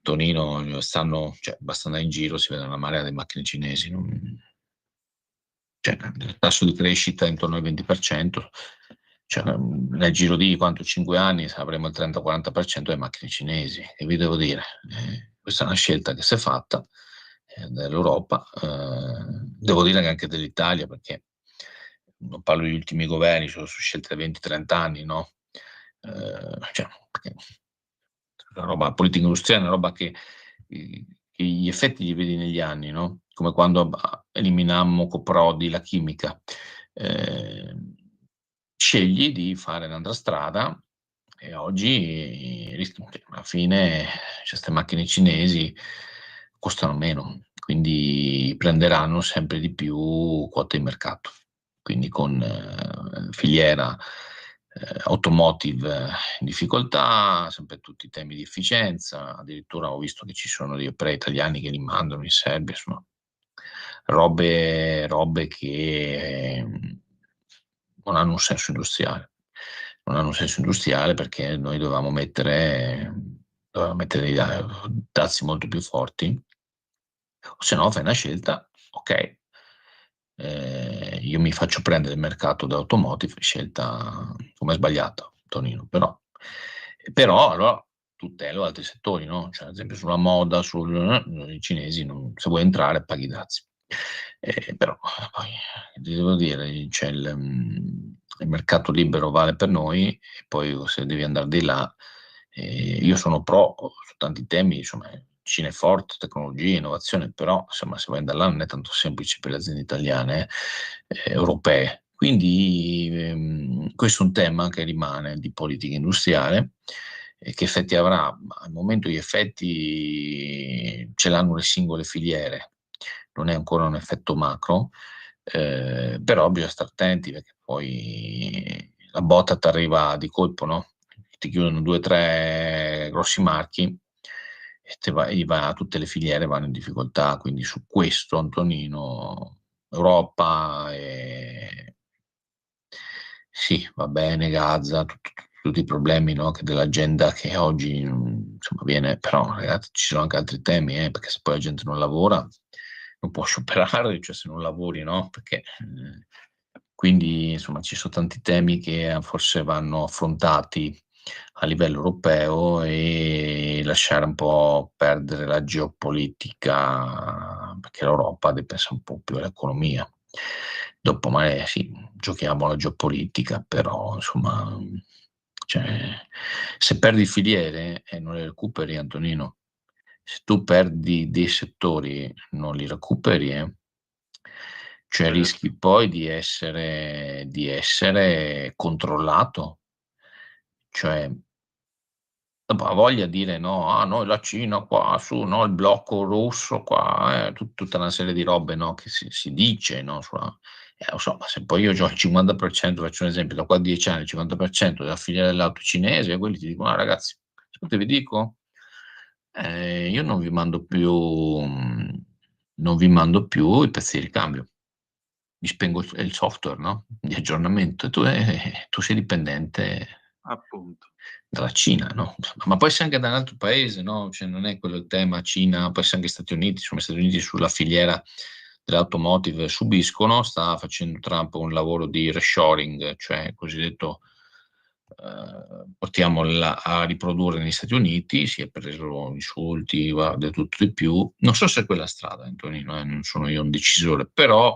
Tonino, basta andare in giro, si vede una marea di macchine cinesi, il tasso di crescita è intorno al 20%, nel giro di 5 anni avremo il 30-40% delle macchine cinesi, e vi devo dire, questa è una scelta che si è fatta dell'Europa, devo dire che anche dell'Italia, perché non parlo degli ultimi governi, sono su scelte da 20-30 anni, no? La roba politica industriale è una roba che gli effetti li vedi negli anni, no? Come quando eliminammo Coprodi, la chimica. Scegli di fare un'altra strada, e oggi alla fine queste macchine cinesi costano meno, quindi prenderanno sempre di più quote di mercato. Quindi con filiera automotive in difficoltà, sempre tutti i temi di efficienza, addirittura ho visto che ci sono degli operai italiani che li mandano in Serbia, insomma, robe che non hanno un senso industriale. Non hanno un senso industriale, perché noi dovevamo mettere dei dazi molto più forti, o se no fai una scelta, ok, io mi faccio prendere il mercato dell'automotive, scelta come sbagliata, Tonino, però allora tutele o altri settori, no? Cioè, ad esempio sulla moda, i cinesi, se vuoi entrare paghi dazi. Però poi, devo dire, c'è il mercato libero vale per noi, e poi se devi andare di là, io sono pro su tanti temi, insomma, Cinefort, tecnologia, innovazione, però insomma se vuoi andare là non è tanto semplice per le aziende italiane, europee. Quindi questo è un tema che rimane di politica industriale. E che effetti avrà? Al momento gli effetti ce l'hanno le singole filiere, non è ancora un effetto macro, però bisogna stare attenti perché poi la botta ti arriva di colpo, no? Ti chiudono 2 o 3 grossi marchi e tutte le filiere vanno in difficoltà, quindi su questo, Antonino, Europa sì, va bene, Gaza, tutti i problemi, no, che dell'agenda che oggi insomma viene, però ragazzi ci sono anche altri temi, perché se poi la gente non lavora non può scioperare, cioè se non lavori, no? Perché quindi insomma ci sono tanti temi che forse vanno affrontati a livello europeo e lasciare un po' perdere la geopolitica, perché l'Europa deve pensare un po' più all'economia. Dopo magari sì, giochiamo alla geopolitica, però insomma, cioè, se perdi filiere e non le recuperi, Antonino, se tu perdi dei settori non li recuperi, cioè rischi poi di essere controllato, cioè dopo ha voglia di dire no, noi la Cina qua su, no, il blocco russo qua, tutta una serie di robe, no, che si dice, no, lo so, ma se poi io ho il 50%, faccio un esempio, da qua a 10 anni il 50% della filiera dell'auto cinese, e quelli ti dicono, ragazzi, sapete vi dico? Io non vi mando più i pezzi di ricambio, vi spengo il software, no, di aggiornamento, e tu sei dipendente appunto dalla Cina, no? Ma può essere anche da un altro paese, no? Cioè non è quello il tema Cina, può essere anche Stati Uniti, insomma gli Stati Uniti sulla filiera dell'automotive subiscono, sta facendo Trump un lavoro di reshoring, cioè cosiddetto portiamola a riprodurre negli Stati Uniti, si è preso insulti, guarda, tutto di più. Non so se è quella strada, Antonino, non sono io un decisore, però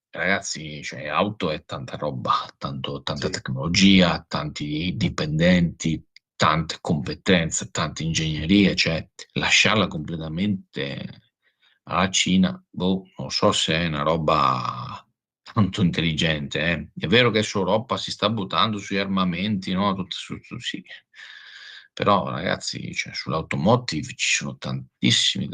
ragazzi, cioè, auto è tanta roba, tanta tecnologia, tanti dipendenti, tante competenze, tante ingegnerie, cioè lasciarla completamente alla Cina, non so se è una roba tanto intelligente. È vero che su Europa si sta buttando sugli armamenti, no? Sì. Però ragazzi, cioè, sull'automotive ci sono tantissimi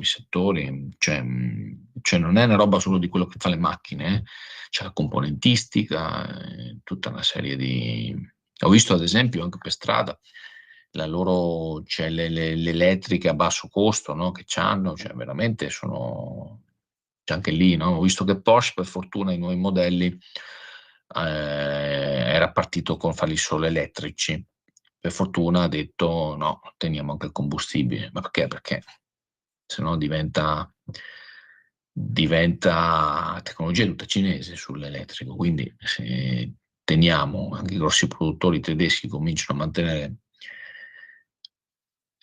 settori, cioè non è una roba solo di quello che fa le macchine, c'è la componentistica, tutta una serie di... Ho visto ad esempio anche per strada la loro, cioè le elettriche a basso costo, no? Che c'hanno, cioè veramente sono... C'è anche lì, no? Ho visto che Porsche, per fortuna, i nuovi modelli era partito con farli solo elettrici. Per fortuna ha detto no, teniamo anche il combustibile. Ma perché? Perché se no diventa tecnologia tutta cinese sull'elettrico. Quindi se teniamo, anche i grossi produttori tedeschi cominciano a mantenere,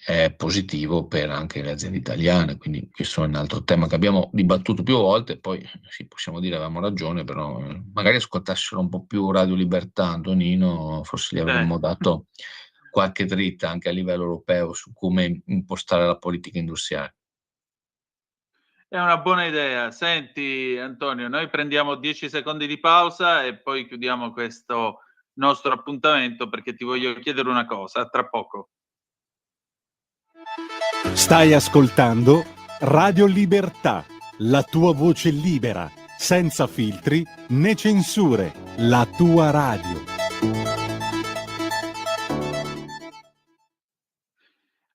è positivo per anche le aziende italiane, quindi questo è un altro tema che abbiamo dibattuto più volte, poi sì, possiamo dire avevamo ragione, però magari ascoltassero un po' più Radio Libertà, Antonino, forse gli avremmo dato qualche dritta anche a livello europeo su come impostare la politica industriale. È una buona idea. Senti Antonio, noi prendiamo 10 secondi di pausa e poi chiudiamo questo nostro appuntamento perché ti voglio chiedere una cosa, a tra poco. Stai ascoltando Radio Libertà, la tua voce libera, senza filtri né censure, la tua radio.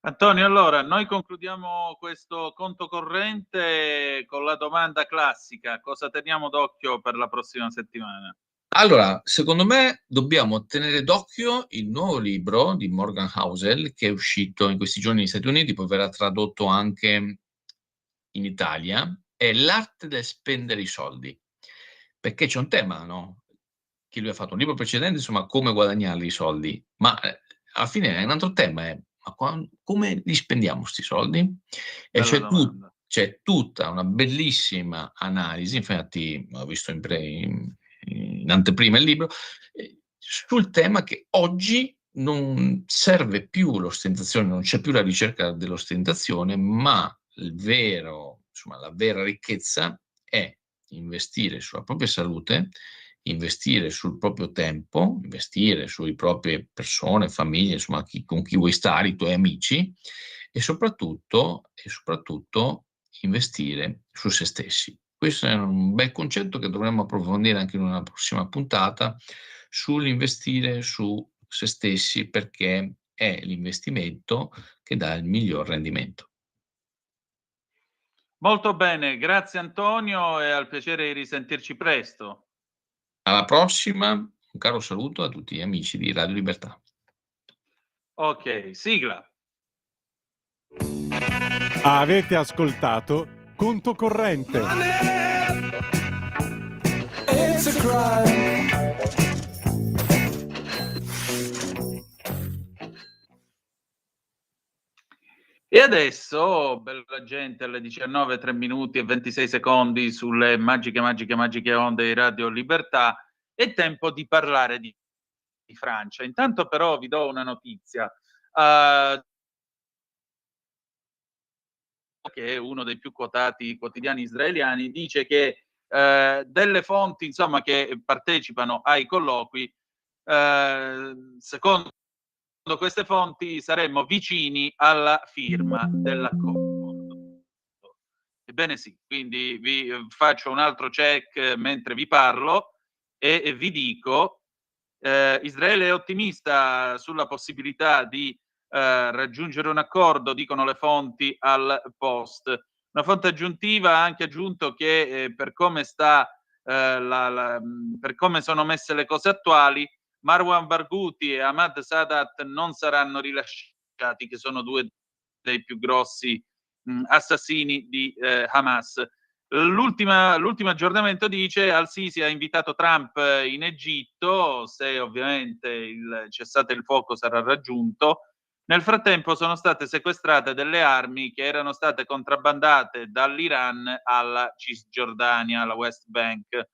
Antonio, allora, noi concludiamo questo conto corrente con la domanda classica: cosa teniamo d'occhio per la prossima settimana? Allora, secondo me dobbiamo tenere d'occhio il nuovo libro di Morgan Housel che è uscito in questi giorni negli Stati Uniti, poi verrà tradotto anche in Italia, è L'arte del spendere i soldi. Perché c'è un tema, no? Che lui ha fatto un libro precedente, insomma, come guadagnare i soldi, ma alla fine un altro tema è: ma come li spendiamo sti soldi? E Bella domanda. c'è tutta una bellissima analisi, infatti ho visto in anteprima il libro, sul tema che oggi non serve più l'ostentazione, non c'è più la ricerca dell'ostentazione, ma la vera ricchezza è investire sulla propria salute, investire sul proprio tempo, investire sulle proprie persone, famiglie, insomma, con chi vuoi stare, i tuoi amici, e soprattutto investire su se stessi. Questo è un bel concetto che dovremmo approfondire anche in una prossima puntata, sull'investire su se stessi, perché è l'investimento che dà il miglior rendimento. Molto bene, grazie Antonio e al piacere di risentirci presto. Alla prossima, un caro saluto a tutti gli amici di Radio Libertà. Ok, sigla. Avete ascoltato Conto Corrente. E adesso, bella gente, alle 19, 3 minuti e 26 secondi sulle magiche onde di Radio Libertà, è tempo di parlare di Francia. Intanto però vi do una notizia. Che è uno dei più quotati quotidiani israeliani, dice che delle fonti, insomma, che partecipano ai colloqui, secondo queste fonti saremmo vicini alla firma dell'accordo. Ebbene sì, quindi vi faccio un altro check mentre vi parlo e vi dico, Israele è ottimista sulla possibilità di raggiungere un accordo, dicono le fonti al Post. Una fonte aggiuntiva ha anche aggiunto che per come per come sono messe le cose attuali, Marwan Barghouti e Ahmad Sadat non saranno rilasciati, che sono due dei più grossi assassini di Hamas. L'ultimo aggiornamento dice: Al-Sisi ha invitato Trump in Egitto se ovviamente il cessate il fuoco sarà raggiunto. Nel frattempo sono state sequestrate delle armi che erano state contrabbandate dall'Iran alla Cisgiordania, alla West Bank.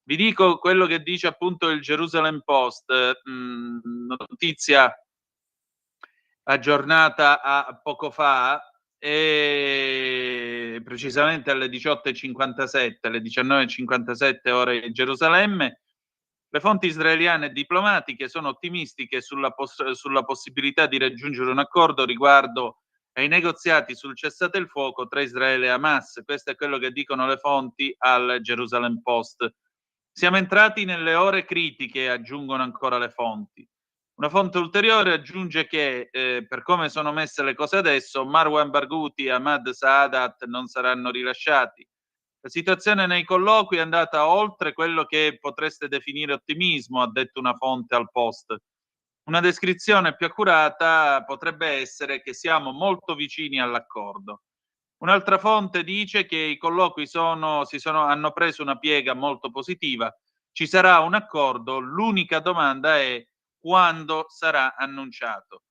Vi dico quello che dice appunto il Jerusalem Post, notizia aggiornata a poco fa, e precisamente alle 18:57, alle 19:57 ore di Gerusalemme. Le fonti israeliane e diplomatiche sono ottimistiche sulla possibilità di raggiungere un accordo riguardo ai negoziati sul cessate il fuoco tra Israele e Hamas. Questo è quello che dicono le fonti al Jerusalem Post. Siamo entrati nelle ore critiche, aggiungono ancora le fonti. Una fonte ulteriore aggiunge che, per come sono messe le cose adesso, Marwan Barghouti e Ahmad Saadat non saranno rilasciati. La situazione nei colloqui è andata oltre quello che potreste definire ottimismo, ha detto una fonte al Post. Una descrizione più accurata potrebbe essere che siamo molto vicini all'accordo. Un'altra fonte dice che i colloqui hanno preso una piega molto positiva, ci sarà un accordo, l'unica domanda è quando sarà annunciato.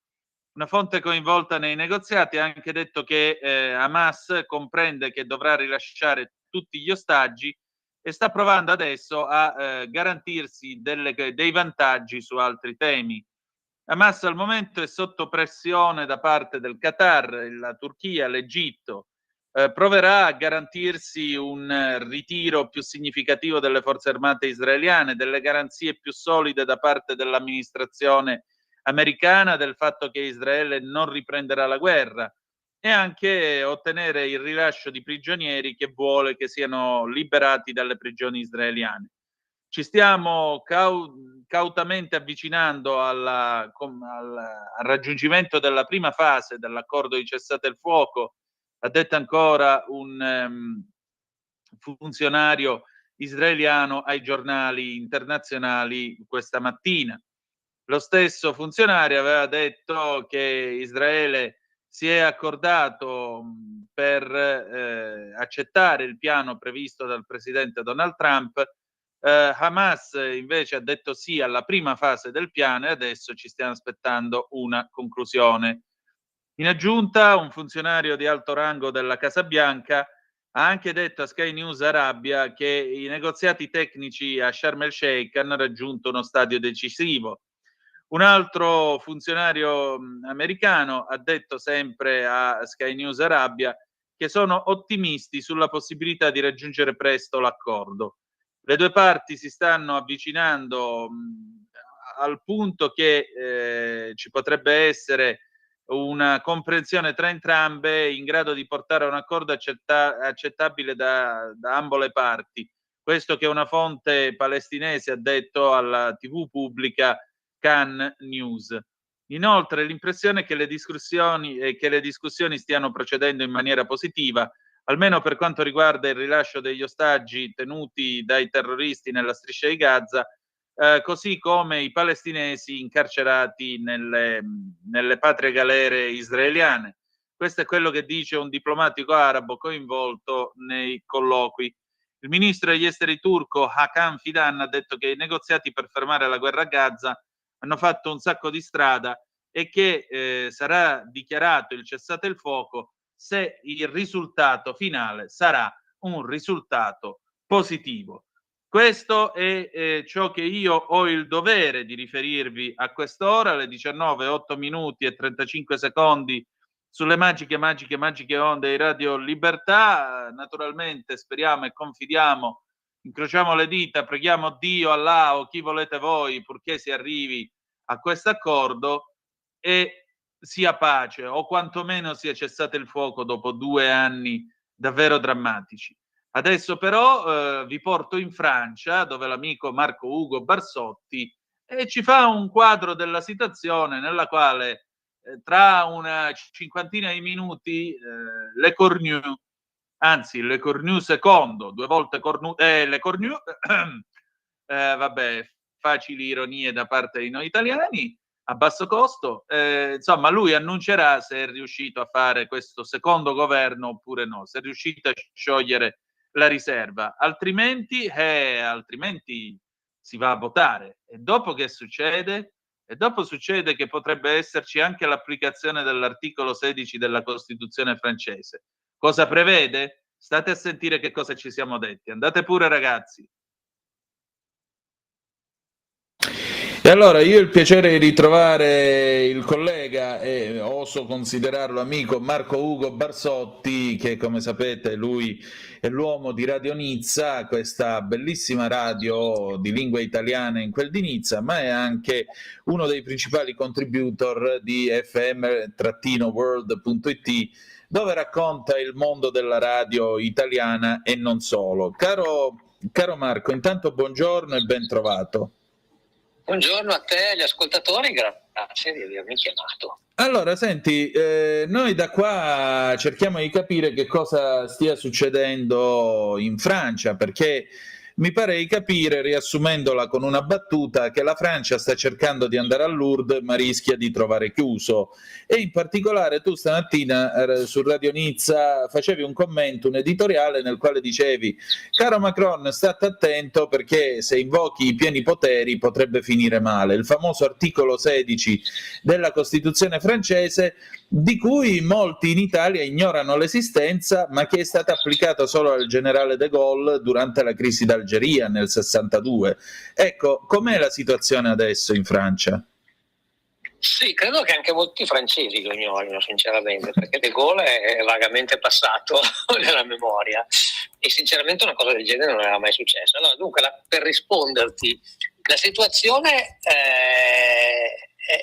Una fonte coinvolta nei negoziati ha anche detto che Hamas comprende che dovrà rilasciare tutti gli ostaggi e sta provando adesso a garantirsi dei vantaggi su altri temi. Hamas al momento è sotto pressione da parte del Qatar, la Turchia, l'Egitto. Proverà a garantirsi un ritiro più significativo delle forze armate israeliane, delle garanzie più solide da parte dell'amministrazione americana del fatto che Israele non riprenderà la guerra e anche ottenere il rilascio di prigionieri che vuole che siano liberati dalle prigioni israeliane. Ci stiamo cautamente avvicinando al raggiungimento della prima fase dell'accordo di cessate il fuoco, ha detto ancora un funzionario israeliano ai giornali internazionali questa mattina. Lo stesso funzionario aveva detto che Israele si è accordato per accettare il piano previsto dal presidente Donald Trump Hamas invece ha detto sì alla prima fase del piano e adesso ci stiamo aspettando una conclusione. In aggiunta, un funzionario di alto rango della Casa Bianca ha anche detto a Sky News Arabia che i negoziati tecnici a Sharm el Sheikh hanno raggiunto uno stadio decisivo. Un altro funzionario americano ha detto sempre a Sky News Arabia che sono ottimisti sulla possibilità di raggiungere presto l'accordo. Le due parti si stanno avvicinando al punto che ci potrebbe essere una comprensione tra entrambe in grado di portare a un accordo accettabile da ambo le parti. Questo che una fonte palestinese ha detto alla TV pubblica Can News. Inoltre l'impressione è che le discussioni stiano procedendo in maniera positiva, almeno per quanto riguarda il rilascio degli ostaggi tenuti dai terroristi nella striscia di Gaza, così come i palestinesi incarcerati nelle patrie galere israeliane. Questo è quello che dice un diplomatico arabo coinvolto nei colloqui. Il ministro degli esteri turco Hakan Fidan ha detto che i negoziati per fermare la guerra a Gaza hanno fatto un sacco di strada e che sarà dichiarato il cessate il fuoco se il risultato finale sarà un risultato positivo. Questo è ciò che io ho il dovere di riferirvi a quest'ora, alle 19:08 e 35 secondi, sulle magiche onde di Radio Libertà. Naturalmente speriamo e confidiamo, incrociamo le dita, preghiamo Dio, Allah o chi volete voi, purché si arrivi a questo accordo e sia pace o quantomeno sia cessato il fuoco dopo 2 anni davvero drammatici. Adesso però vi porto in Francia, dove l'amico Marco Ugo Barsotti ci fa un quadro della situazione nella quale tra una cinquantina di minuti Le Cornu, anzi Le Cornu secondo, 2 volte Le Cornu, vabbè, facili ironie da parte di noi italiani, a basso costo, insomma lui annuncerà se è riuscito a fare questo secondo governo oppure no, se è riuscito a sciogliere la riserva, altrimenti si va a votare. E dopo che succede? E dopo succede che potrebbe esserci anche l'applicazione dell'articolo 16 della Costituzione francese. Cosa prevede? State a sentire che cosa ci siamo detti. Andate pure, ragazzi. E allora io ho il piacere di ritrovare il collega e oso considerarlo amico Marco Ugo Barsotti, che come sapete lui è l'uomo di Radio Nizza, questa bellissima radio di lingua italiana in quel di Nizza, ma è anche uno dei principali contributor di fm-world.it, dove racconta il mondo della radio italiana e non solo. Caro Marco, intanto buongiorno e ben trovato. Buongiorno a te e agli ascoltatori, grazie di avermi chiamato. Allora, senti, noi da qua cerchiamo di capire che cosa stia succedendo in Francia, perché mi pare di capire, riassumendola con una battuta, che la Francia sta cercando di andare a Lourdes ma rischia di trovare chiuso. E in particolare tu stamattina su Radio Nizza facevi un commento, un editoriale nel quale dicevi: caro Macron, state attento perché se invochi i pieni poteri potrebbe finire male. Il famoso articolo 16 della Costituzione francese, di cui molti in Italia ignorano l'esistenza, ma che è stata applicata solo al generale de Gaulle durante la crisi d'Algeria nel 62. Ecco, com'è la situazione adesso in Francia? Sì, credo che anche molti francesi lo ignorino sinceramente, perché de Gaulle è vagamente passato nella memoria e sinceramente una cosa del genere non era mai successa. Allora, dunque, per risponderti, la situazione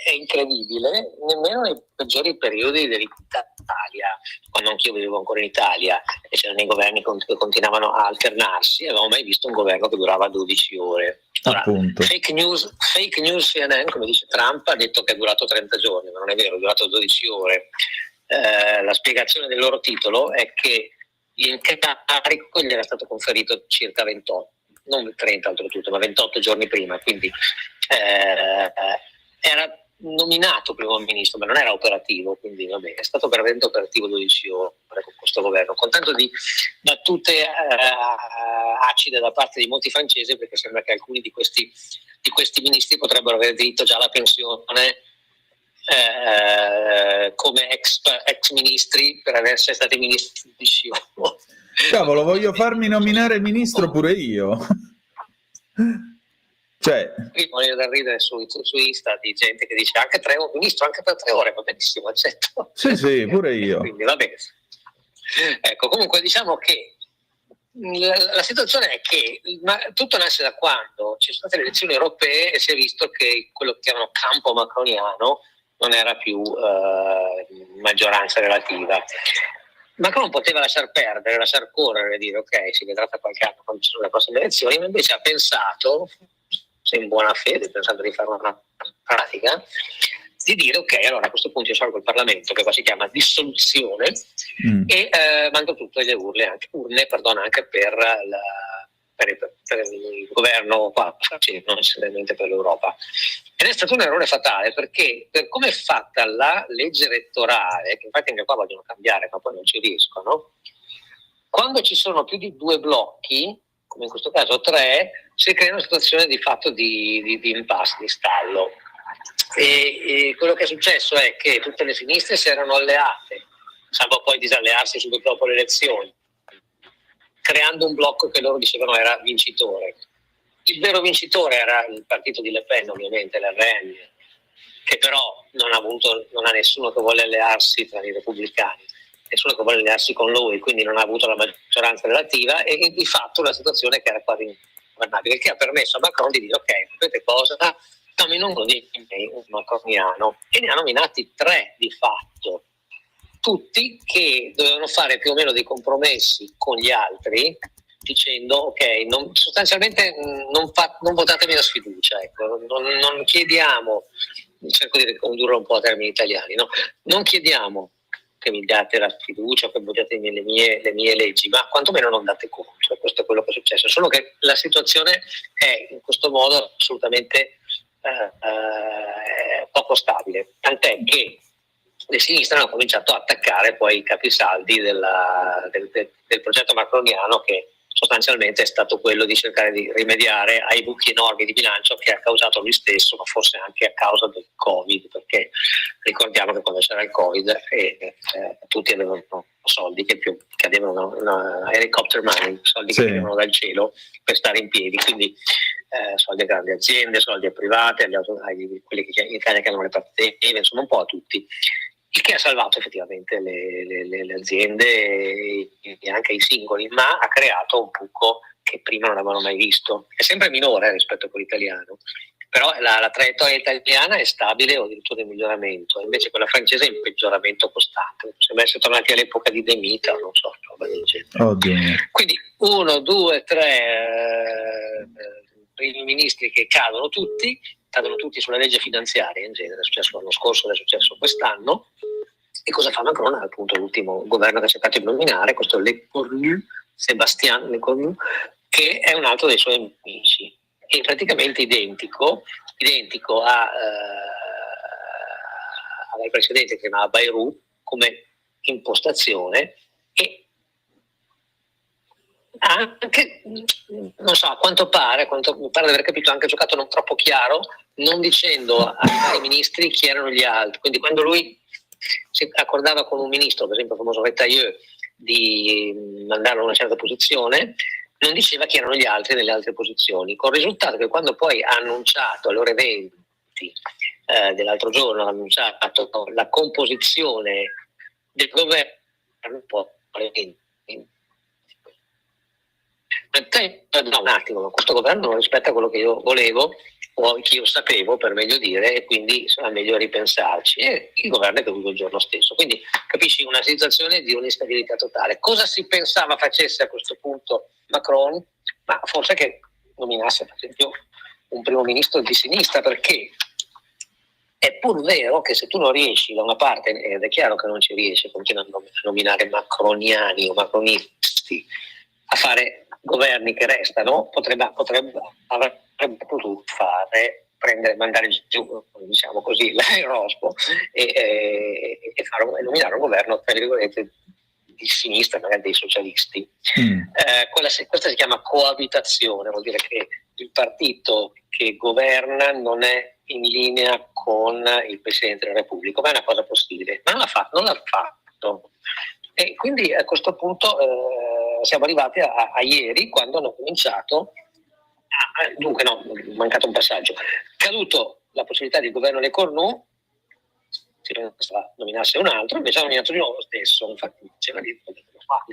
è incredibile, nemmeno nei peggiori periodi dell'Italia, quando anch'io vivevo ancora in Italia e c'erano i governi che continuavano a alternarsi, avevamo mai visto un governo che durava 12 ore. Ora, fake news CNN, come dice Trump, ha detto che è durato 30 giorni, ma non è vero, è durato 12 ore. La spiegazione del loro titolo è che l'incarico gli era stato conferito circa 28, non 30 oltretutto, ma 28 giorni prima, quindi era nominato primo ministro, ma non era operativo, quindi vabbè, è stato veramente operativo 12 ore con questo governo, con tanto di battute acide da parte di molti francesi, perché sembra che alcuni di questi ministri potrebbero avere diritto già alla pensione come ex ministri per essere stati ministri di sciopero. Cavolo, voglio farmi nominare ministro pure io. Cioè, qui voglio da ridere su Insta di gente che dice anche 3 ore, ministro, anche per 3 ore va benissimo, accetto. Sì, pure io. Quindi va bene. Ecco, comunque diciamo che la situazione è che tutto nasce da quando ci sono state le elezioni europee e si è visto che quello che chiamano campo macroniano non era più maggioranza relativa. Macron poteva lasciar perdere, lasciar correre e dire ok, si vedrà tra qualche anno quando ci sono le prossime elezioni, ma invece ha pensato, se in buona fede, pensando di fare una pratica, di dire ok, allora a questo punto io sciolgo il Parlamento, che qua si chiama dissoluzione, e mando tutto alle urne anche per il governo qua, non necessariamente per l'Europa. Ed è stato un errore fatale, perché per come è fatta la legge elettorale, che infatti anche qua vogliono cambiare ma poi non ci riescono, quando ci sono più di 2 blocchi, come in questo caso 3, si crea una situazione di fatto di impasse, di stallo. E quello che è successo è che tutte le sinistre si erano alleate, salvo poi disallearsi subito dopo le elezioni, creando un blocco che loro dicevano era vincitore. Il vero vincitore era il partito di Le Pen, ovviamente, l'RN, che però non ha nessuno che vuole allearsi tra i repubblicani, nessuno che vuole allearsi con lui, quindi non ha avuto la maggioranza relativa, e di fatto una situazione che era quasi ingovernabile, che ha permesso a Macron di dire ok, sapete cosa? Nomino uno di un macroniano, e ne ha nominati 3 di fatto, tutti che dovevano fare più o meno dei compromessi con gli altri, dicendo ok, sostanzialmente non votatemi la sfiducia, ecco, non chiediamo, cerco di ricondurlo un po' a termini italiani, no? Non chiediamo che mi date la fiducia, che votate le mie leggi, ma quantomeno non date conto. Questo è quello che è successo, solo che la situazione è in questo modo assolutamente poco stabile, tant'è che le sinistre hanno cominciato a attaccare poi i capisaldi del progetto macroniano, che sostanzialmente è stato quello di cercare di rimediare ai buchi enormi di bilancio che ha causato lui stesso, ma forse anche a causa del Covid, perché ricordiamo che quando c'era il Covid tutti avevano soldi che cadevano, una helicopter money, soldi che cadevano dal cielo per stare in piedi, quindi soldi a grandi aziende, soldi a private, a quelli che in Italia che hanno le partite, insomma un po' a tutti. Il che ha salvato effettivamente le aziende e anche i singoli, ma ha creato un buco che prima non avevano mai visto. È sempre minore rispetto a quello italiano, però la traiettoria italiana è stabile o addirittura in miglioramento, invece quella francese è in peggioramento costante. Sembra essere tornati all'epoca di De Mita, non so, roba del genere. Oddio. Quindi 1, 2, 3 primi ministri che cadono tutti sulla legge finanziaria, in genere è successo l'anno scorso, è successo quest'anno. E cosa fa Macron? Appunto l'ultimo governo che ha cercato di nominare, questo Sébastien Lecornu, che è un altro dei suoi amici, è praticamente identico al precedente, che si chiamava Bayrou come impostazione, e anche, non so, a quanto mi pare di aver capito, anche giocato non troppo chiaro, non dicendo ai ministri chi erano gli altri. Quindi quando lui si accordava con un ministro, per esempio il famoso Retailleau, di mandarlo a una certa posizione, non diceva chi erano gli altri nelle altre posizioni, con il risultato che quando poi ha annunciato alle ore 20 dell'altro giorno, ha annunciato la composizione del governo, un attimo, ma questo governo non rispetta quello che io volevo o che io sapevo, per meglio dire, e quindi è meglio ripensarci. E il governo è caduto il giorno stesso, quindi capisci una situazione di un'instabilità totale. Cosa si pensava facesse a questo punto Macron? Ma forse che nominasse per esempio un primo ministro di sinistra, perché è pur vero che se tu non riesci da una parte, ed è chiaro che non ci riesce, continuando a nominare macroniani o macronisti, a fare governi che restano, avrebbe potuto fare mandare giù, diciamo così, l'aerospo e nominare un governo, tra virgolette, di sinistra, magari dei socialisti. Questa si chiama coabitazione, vuol dire che il partito che governa non è in linea con il Presidente della Repubblica, ma è una cosa possibile, ma non l'ha fatto. E quindi a questo punto siamo arrivati a ieri, quando hanno cominciato dunque no, è mancato un passaggio. Caduto la possibilità di governo Le Cornu, si nominasse un altro, invece ha nominato di nuovo lo stesso. Infatti c'era lì,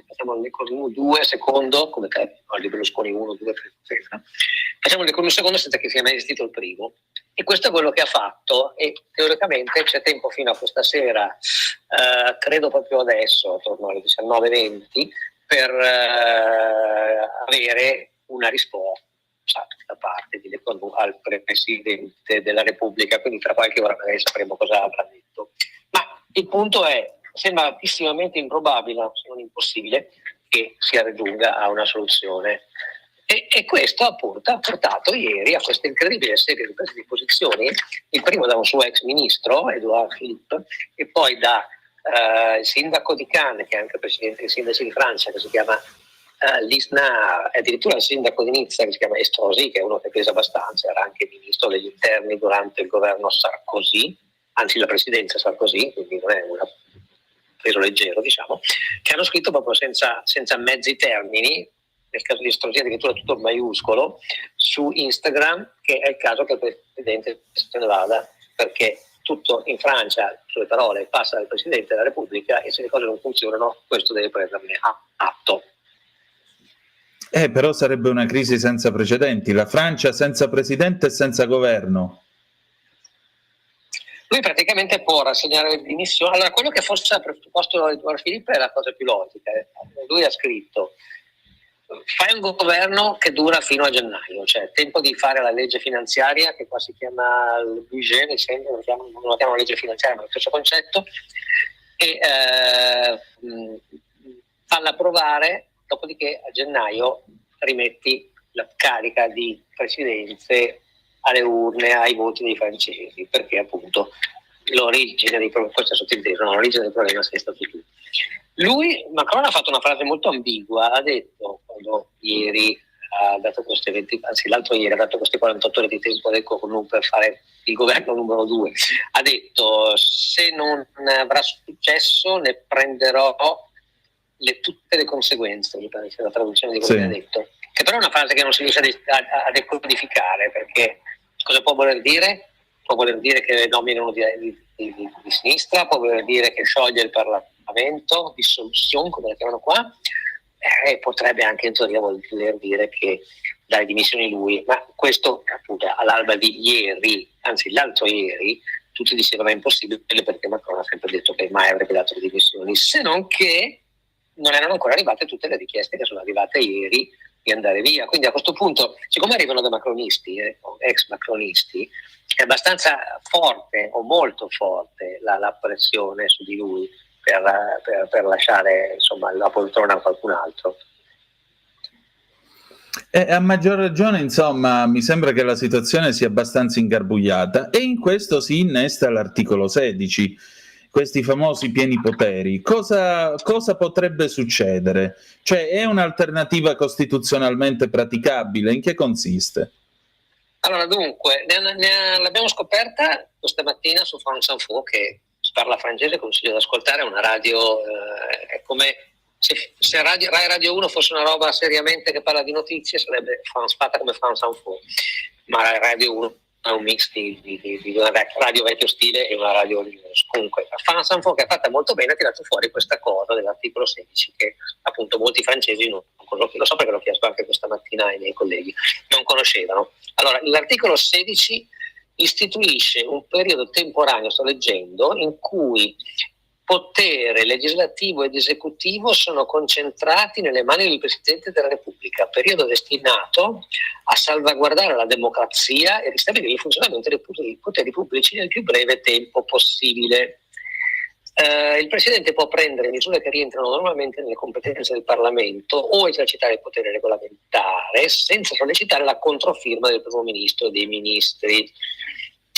facciamo Le Cornu 2 secondo, come di Berlusconi 1, 2, 3, facciamo Le Cornu secondo senza che sia mai esistito il primo. E questo è quello che ha fatto, e teoricamente c'è tempo fino a questa sera, credo proprio adesso, attorno alle 19:20, per avere una risposta da parte di Le Cornu al Presidente della Repubblica, quindi tra qualche ora magari sapremo cosa avrà detto. Ma il punto è, sembra altissimamente improbabile, se non impossibile, che si raggiunga a una soluzione. E questo appunto ha portato ieri a questa incredibile serie di prese di posizioni, il primo da un suo ex ministro, Edouard Philippe, e poi da il sindaco di Cannes, che è anche presidente dei sindaci di Francia, che si chiama Lisnard, e addirittura il sindaco di Nizza, che si chiama Estrosi, che è uno che pesa abbastanza, era anche ministro degli interni durante il governo Sarkozy, anzi la presidenza Sarkozy, quindi non è una preso leggero, diciamo, che hanno scritto proprio senza mezzi termini, nel caso di Estrosi addirittura tutto maiuscolo, su Instagram, che è il caso che il Presidente se ne vada, perché tutto in Francia, sulle parole, passa dal Presidente della Repubblica, e se le cose non funzionano, questo deve prenderne atto. Però sarebbe una crisi senza precedenti, la Francia senza presidente e senza governo. Lui praticamente può rassegnare le dimissioni. Allora, quello che forse ha proposto Edouard Philippe è la cosa più logica. Lui ha scritto: fai un governo che dura fino a gennaio, cioè tempo di fare la legge finanziaria, che qua si chiama il budget, mi sembra, non la chiamano legge finanziaria, ma è lo stesso concetto, e falla approvare. Dopodiché a gennaio rimetti la carica di presidenze alle urne, ai voti dei francesi, perché appunto l'origine dei problemi, questo è sottinteso, no? L'origine del problema sei stato tu. Macron ha fatto una frase molto ambigua, ha detto, quando ieri ha dato questi 20, anzi l'altro ieri ha dato queste 48 ore di tempo del Cornu per fare il governo numero 2, ha detto: se non avrà successo ne prenderò tutte le conseguenze, mi pare sia la traduzione di quello che ha detto, che però è una frase che non si riesce a decodificare, perché cosa può voler dire? Può voler dire che nominano di sinistra, può voler dire che scioglie il Parlamento, dissoluzione come la chiamano qua, e potrebbe anche in teoria voler dire che dà le dimissioni lui, ma questo appunto all'alba di ieri, anzi l'altro ieri, tutti dicevano è impossibile, perché Macron ha sempre detto che mai avrebbe dato le dimissioni, se non che non erano ancora arrivate tutte le richieste che sono arrivate ieri di andare via. Quindi a questo punto, siccome arrivano da macronisti, ex macronisti, è abbastanza forte o molto forte la pressione su di lui per lasciare insomma la poltrona a qualcun altro. A maggior ragione, insomma, mi sembra che la situazione sia abbastanza ingarbugliata, e in questo si innesta l'articolo 16, questi famosi pieni poteri. Cosa potrebbe succedere? Cioè, è un'alternativa costituzionalmente praticabile? In che consiste? Allora, dunque, l'abbiamo scoperta questa mattina su France Info, che parla francese, consiglio di ascoltare, è una radio, è come se Rai Radio 1 fosse una roba seriamente che parla di notizie, sarebbe fatta come France Info, ma Rai Radio 1 è un mix di una radio vecchio stile e una radio news. Comunque, France Info, che è fatta molto bene, ha tirato fuori questa cosa dell'articolo 16 che appunto molti francesi non conoscono, lo so perché l'ho chiesto anche questa mattina ai miei colleghi, non conoscevano. Allora, l'articolo 16 istituisce un periodo temporaneo, sto leggendo, in cui potere legislativo ed esecutivo sono concentrati nelle mani del Presidente della Repubblica, periodo destinato a salvaguardare la democrazia e ristabilire il funzionamento dei poteri pubblici nel più breve tempo possibile. il Presidente può prendere misure che rientrano normalmente nelle competenze del Parlamento o esercitare il potere regolamentare senza sollecitare la controfirma del Primo Ministro e dei Ministri.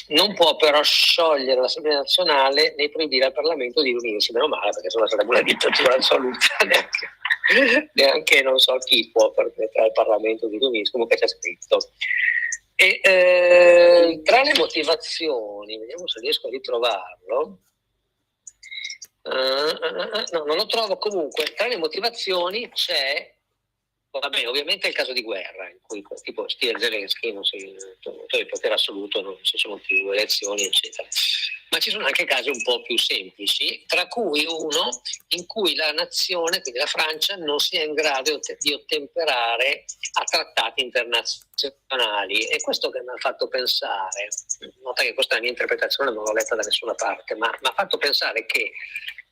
Non può però sciogliere l'Assemblea nazionale né proibire al Parlamento di riunirsi, meno male, perché sennò sarebbe una dittatura assoluta, neanche non so chi può permettere al Parlamento di riunirsi, comunque c'è scritto. E tra le motivazioni, vediamo se riesco a ritrovarlo. No, non lo trovo. Comunque tra le motivazioni c'è, vabbè, ovviamente il caso di guerra in cui tipo stia Zelensky non si il potere assoluto, non ci sono più elezioni eccetera, ma ci sono anche casi un po' più semplici, tra cui uno in cui la nazione, quindi la Francia, non sia in grado di ottemperare a trattati internazionali. E questo che mi ha fatto pensare, nota che questa è la mia interpretazione, non l'ho letta da nessuna parte, ma mi ha fatto pensare che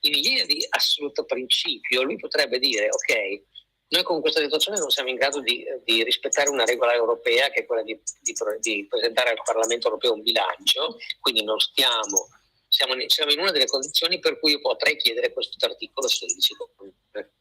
in linea di assoluto principio lui potrebbe dire: ok, noi con questa situazione non siamo in grado di rispettare una regola europea, che è quella di presentare al Parlamento europeo un bilancio, quindi non siamo in una delle condizioni per cui io potrei chiedere questo articolo 16,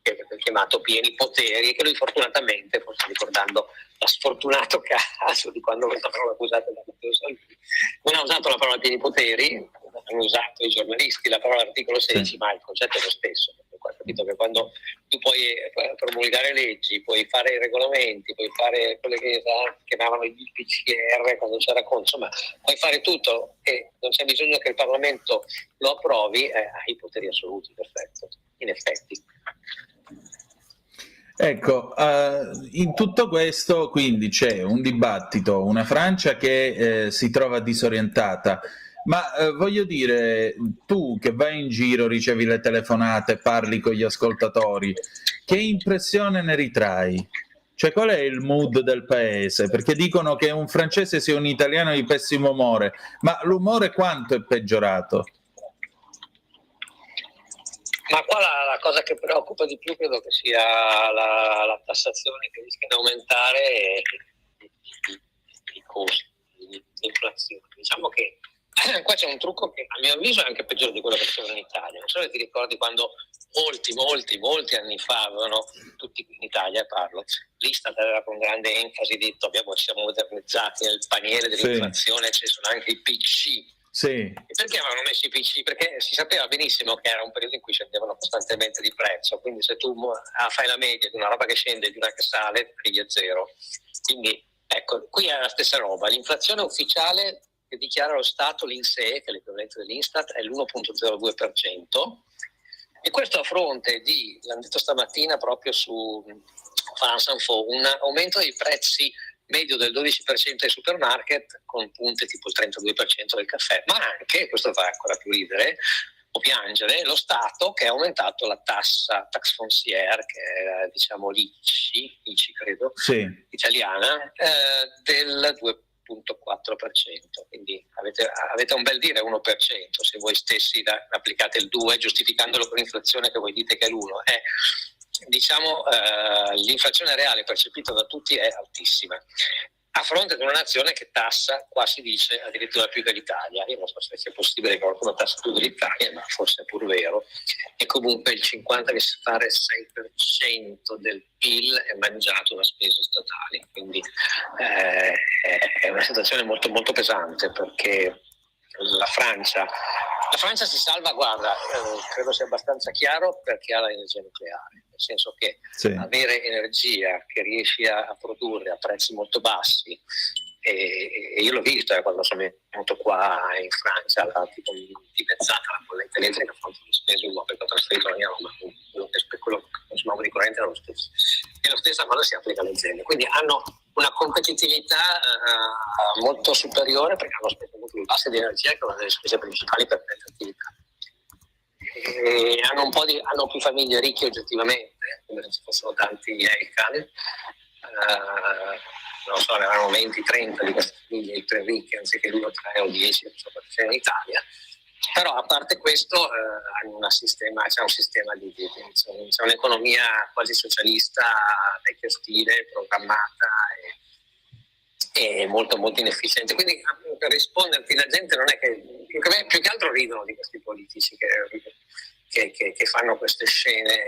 che è chiamato pieni poteri, che lui fortunatamente, forse ricordando lo sfortunato caso di quando questa parola fu usata da Matteo Salvini, non ha usato la parola pieni poteri, hanno usato i giornalisti la parola articolo 16, ma il concetto è lo stesso. Ho capito che quando tu puoi promulgare leggi, puoi fare i regolamenti, puoi fare quelle che chiamavano i PCR quando c'era insomma, puoi fare tutto e non c'è bisogno che il Parlamento lo approvi, hai i poteri assoluti, perfetto, in effetti. Ecco, in tutto questo quindi c'è un dibattito, una Francia che si trova disorientata. Ma voglio dire, tu che vai in giro, ricevi le telefonate, parli con gli ascoltatori, che impressione ne ritrai? Cioè, qual è il mood del paese? Perché dicono che un francese sia un italiano di pessimo umore, ma l'umore quanto è peggiorato? Ma qua la cosa che preoccupa di più credo che sia la tassazione che rischia di aumentare e i costi, l'inflazione. Diciamo che qua c'è un trucco che a mio avviso è anche peggiore di quello che c'era in Italia. Non so se ti ricordi quando molti anni fa avevano, tutti in Italia parlo, l'Istat aveva con grande enfasi detto ci siamo modernizzati nel paniere dell'inflazione, ci sono anche i PC. Sì. E perché avevano messo i PC? Perché si sapeva benissimo che era un periodo in cui scendevano costantemente di prezzo, quindi se tu fai la media di una roba che scende e di una che sale, arrivi a zero. Quindi ecco, qui è la stessa roba. L'inflazione ufficiale che dichiara lo Stato, l'INSEE, che è l'equivalente dell'Instat, è l'1,02%, e questo a fronte di, l'hanno detto stamattina proprio su France Info, un aumento dei prezzi medio del 12% ai supermarket, con punte tipo il 32% del caffè, ma anche, questo fa ancora più ridere o piangere, lo Stato che ha aumentato la tax foncière, che è diciamo l'ICI credo, italiana, del 2,4%, quindi avete un bel dire 1%, se voi stessi applicate il 2 giustificandolo con l'inflazione che voi dite che è l'1. Diciamo l'inflazione reale percepita da tutti è altissima, a fronte di una nazione che tassa, qua si dice addirittura più dell'Italia. Io non so se sia possibile che qualcuno tassi più dell'Italia, ma forse è pur vero, e comunque il 56% del PIL è mangiato da spese statali, quindi è una situazione molto molto pesante, perché la Francia si salva, guarda, credo sia abbastanza chiaro, perché ha l'energia nucleare, nel senso che avere energia che riesci a produrre a prezzi molto bassi, e io l'ho visto quando sono venuto qua in Francia, tipo dimezzata la bolletta elettrica a fronte di spese uguali, perché ho trasferito la mia Roma, quello che consumavo di corrente era lo stesso, e la stessa cosa si applica alle aziende, quindi hanno una competitività molto superiore, perché hanno spese molto più basse di energia, che è una delle spese principali per le attività. E hanno più famiglie ricche oggettivamente, come se ci fossero tanti EICAN, non so, ne avevano 20-30 di queste famiglie iper ricche, anziché 2, 3 o 10, non so quanto c'è in Italia. Però a parte questo hanno c'è un sistema c'è un'economia quasi socialista, vecchio stile, programmata e molto molto inefficiente. Quindi per risponderti, la gente non è che più che altro ridono di questi politici che fanno queste scene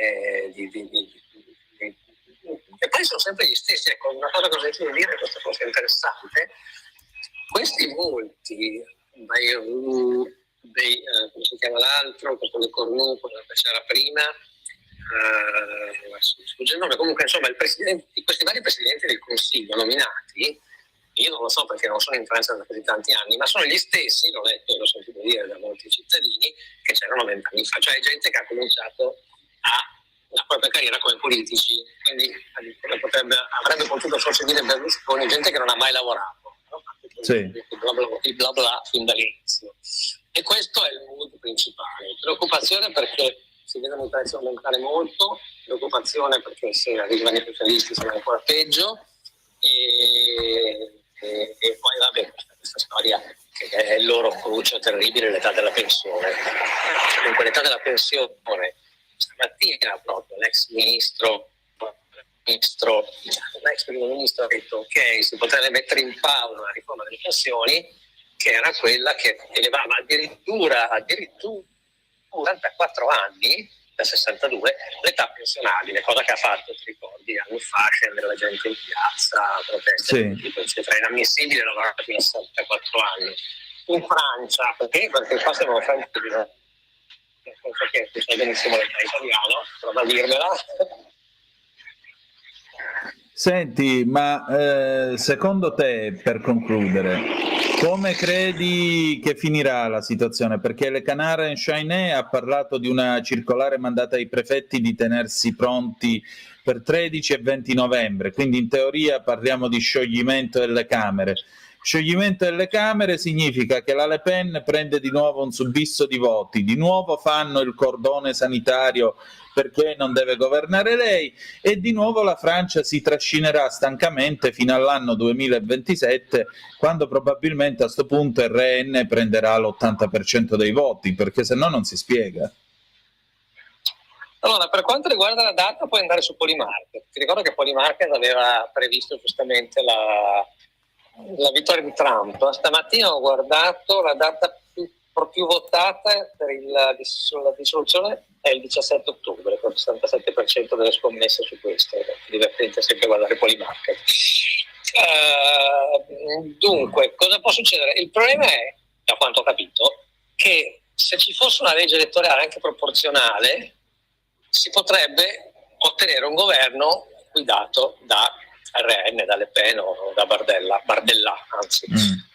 e poi sono sempre gli stessi. Ecco, una cosa che ho sentito dire, questa cosa interessante, questi volti come si chiama l'altro, questo del Cornu, quello che c'era prima, sfugge il nome, comunque insomma questi vari presidenti del Consiglio nominati, io non lo so perché non sono in Francia da così tanti anni, ma sono gli stessi, l'ho letto e l'ho sentito dire da molti cittadini, che c'erano 20 anni fa, cioè gente che ha cominciato la propria carriera come politici, quindi avrebbe potuto forse dire Berlusconi, gente che non ha mai lavorato, no? Sì. Il bla bla fin dall'inizio. E questo è il mood principale. Preoccupazione perché si vedono i prezzi aumentare molto, preoccupazione perché se arrivano i socialisti sarà ancora peggio, e poi vabbè, questa storia che è il loro cruccio terribile, l'età della pensione. Dunque l'età della pensione, stamattina proprio l'ex primo ministro ha detto ok, si potrebbe mettere in pausa una riforma delle pensioni che era quella che elevava addirittura 44 anni da 62 l'età pensionabile, cosa che ha fatto, ti ricordi, anni fa, scendere la gente in piazza, proteste, sì. Eccetera. È inammissibile lavorare fino a 74 anni. In Francia, perché qua siamo francesi, nel senso che tu sai benissimo l'età italiano, prova a dirmela. Senti, ma secondo te, per concludere, come credi che finirà la situazione? Perché Le Canard Enchaîné ha parlato di una circolare mandata ai prefetti di tenersi pronti per 13 e 20 novembre, quindi in teoria parliamo di scioglimento delle Camere. Scioglimento delle Camere significa che la Le Pen prende di nuovo un subisso di voti, di nuovo fanno il cordone sanitario perché non deve governare lei e di nuovo la Francia si trascinerà stancamente fino all'anno 2027, quando probabilmente a sto punto il RN prenderà l'80% dei voti, perché se no non si spiega. Allora, per quanto riguarda la data puoi andare su Polymarket. Ti ricordo che Polymarket aveva previsto giustamente la vittoria di Trump. Stamattina ho guardato la data più votata per la dissoluzione è il 17 ottobre, con il 67% delle scommesse su questo. È divertente sempre guardare Polymarket. Dunque, cosa può succedere? Il problema è, da quanto ho capito, che se ci fosse una legge elettorale anche proporzionale, si potrebbe ottenere un governo guidato da RN, da Le Pen o da Bardella anzi,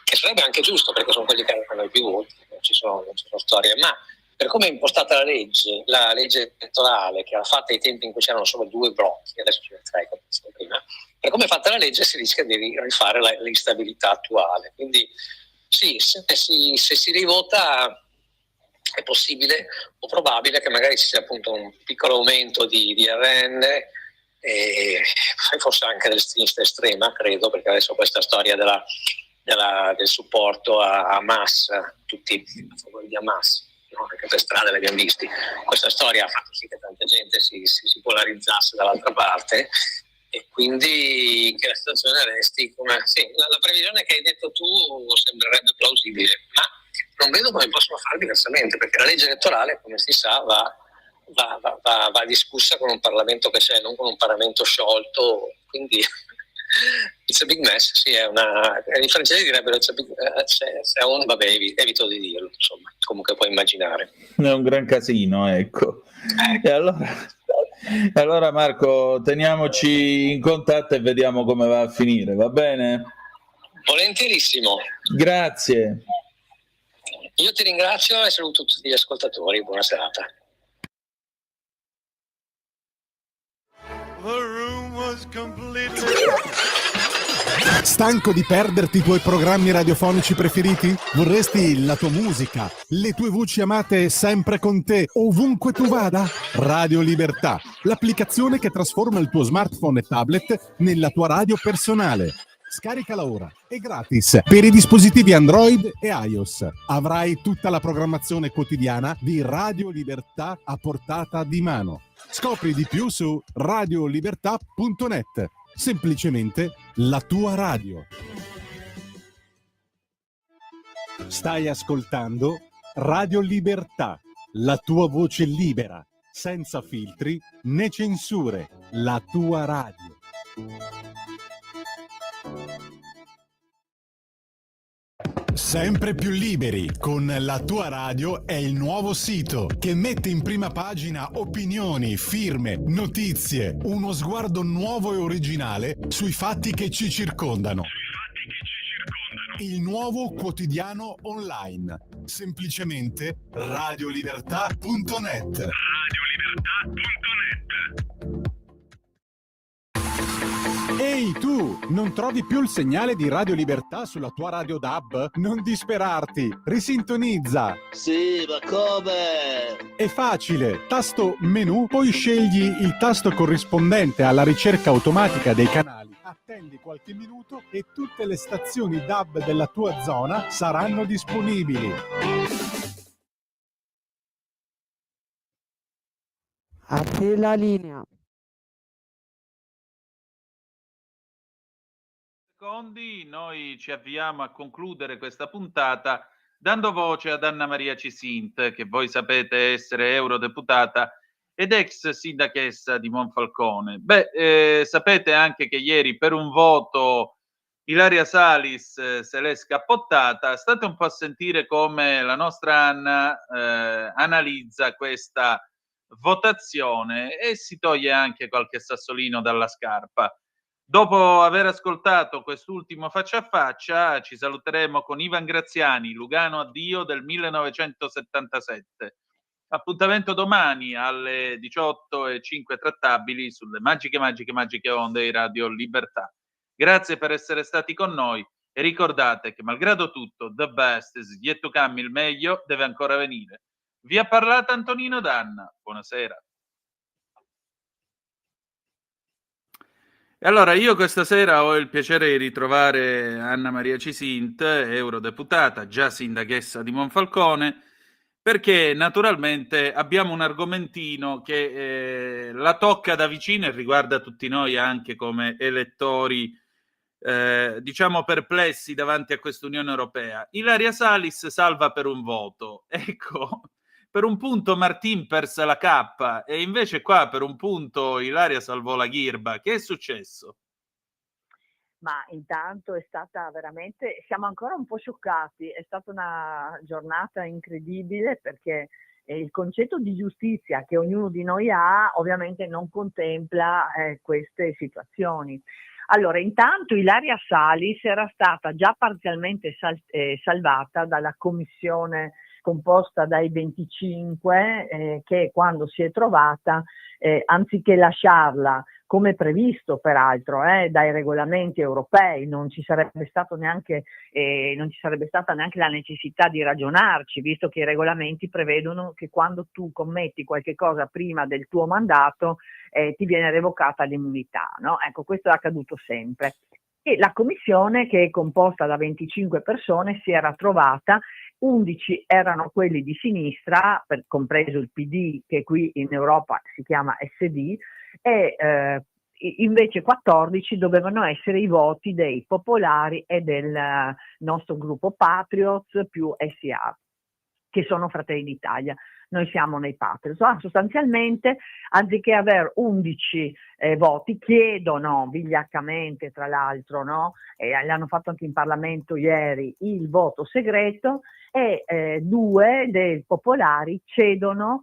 che sarebbe anche giusto perché sono quelli che hanno i più voti, non ci sono storie, ma per come è impostata la legge elettorale, che era fatta ai tempi in cui c'erano solo 2 blocchi, adesso ce ne 3 come dicevo prima, per come è fatta la legge si rischia di rifare l'instabilità attuale, quindi sì, se si rivota è possibile o probabile che magari ci sia appunto un piccolo aumento di RN e forse anche del sinistra estrema, credo, perché adesso questa storia del supporto a Hamas, tutti a favore di Hamas, no? Anche per strada l'abbiamo visti, questa storia ha fatto sì che tanta gente si polarizzasse dall'altra parte e quindi che la situazione resti come la previsione che hai detto tu sembrerebbe plausibile, ma non vedo come possono fare diversamente, perché la legge elettorale, come si sa, va discussa con un Parlamento che c'è, non con un Parlamento sciolto, quindi it's a big mess, sì, i francesi direbbero c'è un, vabbè, evito di dirlo, insomma, comunque puoi immaginare. È un gran casino, ecco. E allora Marco, teniamoci in contatto e vediamo come va a finire, va bene? Volentierissimo. Grazie. Io ti ringrazio e saluto tutti gli ascoltatori, buona serata. Stanco di perderti i tuoi programmi radiofonici preferiti? Vorresti la tua musica, le tue voci amate sempre con te, ovunque tu vada? Radio Libertà, l'applicazione che trasforma il tuo smartphone e tablet nella tua radio personale. Scaricala ora, è gratis per i dispositivi Android e iOS. Avrai tutta la programmazione quotidiana di Radio Libertà a portata di mano. Scopri di più su radiolibertà.net. Semplicemente la tua radio. Stai ascoltando Radio Libertà, la tua voce libera, senza filtri né censure, la tua radio. Sempre più liberi con La tua radio è il nuovo sito che mette in prima pagina opinioni, firme, notizie, uno sguardo nuovo e originale sui fatti che ci circondano. Il nuovo quotidiano online, semplicemente radiolibertà.net. Ehi tu, non trovi più il segnale di Radio Libertà sulla tua radio DAB? Non disperarti, risintonizza. Sì, ma come? È facile, tasto menu, poi scegli il tasto corrispondente alla ricerca automatica dei canali. Attendi qualche minuto e tutte le stazioni DAB della tua zona saranno disponibili. A te la linea. Secondi, noi ci avviamo a concludere questa puntata dando voce ad Anna Maria Cisint, che voi sapete essere eurodeputata ed ex sindachessa di Monfalcone. Sapete anche che ieri per un voto Ilaria Salis se l'è scappottata. State un po' a sentire come la nostra Anna analizza questa votazione e si toglie anche qualche sassolino dalla scarpa. Dopo aver ascoltato quest'ultimo faccia a faccia, ci saluteremo con Ivan Graziani, Lugano addio del 1977. Appuntamento domani alle 18:05 trattabili sulle magiche onde di Radio Libertà. Grazie per essere stati con noi e ricordate che malgrado tutto, the best is yet to come, il meglio deve ancora venire. Vi ha parlato Antonino Danna. Buonasera. E allora io questa sera ho il piacere di ritrovare Anna Maria Cisint, eurodeputata, già sindachessa di Monfalcone, perché naturalmente abbiamo un argomentino che la tocca da vicino e riguarda tutti noi anche come elettori, diciamo perplessi davanti a quest'Unione Europea. Ilaria Salis salva per un voto. Ecco, per un punto Martin perse la cappa e invece qua per un punto Ilaria salvò la ghirba. Che è successo? Ma intanto è stata veramente, siamo ancora un po' scioccati, è stata una giornata incredibile perché il concetto di giustizia che ognuno di noi ha ovviamente non contempla queste situazioni. Allora, intanto Ilaria Salis era stata già parzialmente salvata dalla commissione composta dai 25 che quando si è trovata, anziché lasciarla come previsto peraltro dai regolamenti europei, non ci sarebbe stata neanche la necessità di ragionarci, visto che i regolamenti prevedono che quando tu commetti qualche cosa prima del tuo mandato ti viene revocata l'immunità, no? Ecco, questo è accaduto sempre. E la commissione, che è composta da 25 persone, si era trovata, 11 erano quelli di sinistra, compreso il PD, che qui in Europa si chiama SD, e invece 14 dovevano essere i voti dei popolari e del nostro gruppo Patriots più SIA, che sono Fratelli d'Italia. Noi siamo nei Patriots. Sostanzialmente, anziché aver 11 voti, chiedono vigliaccamente, tra l'altro, no? L'hanno fatto anche in Parlamento ieri, il voto segreto, e 2 dei popolari cedono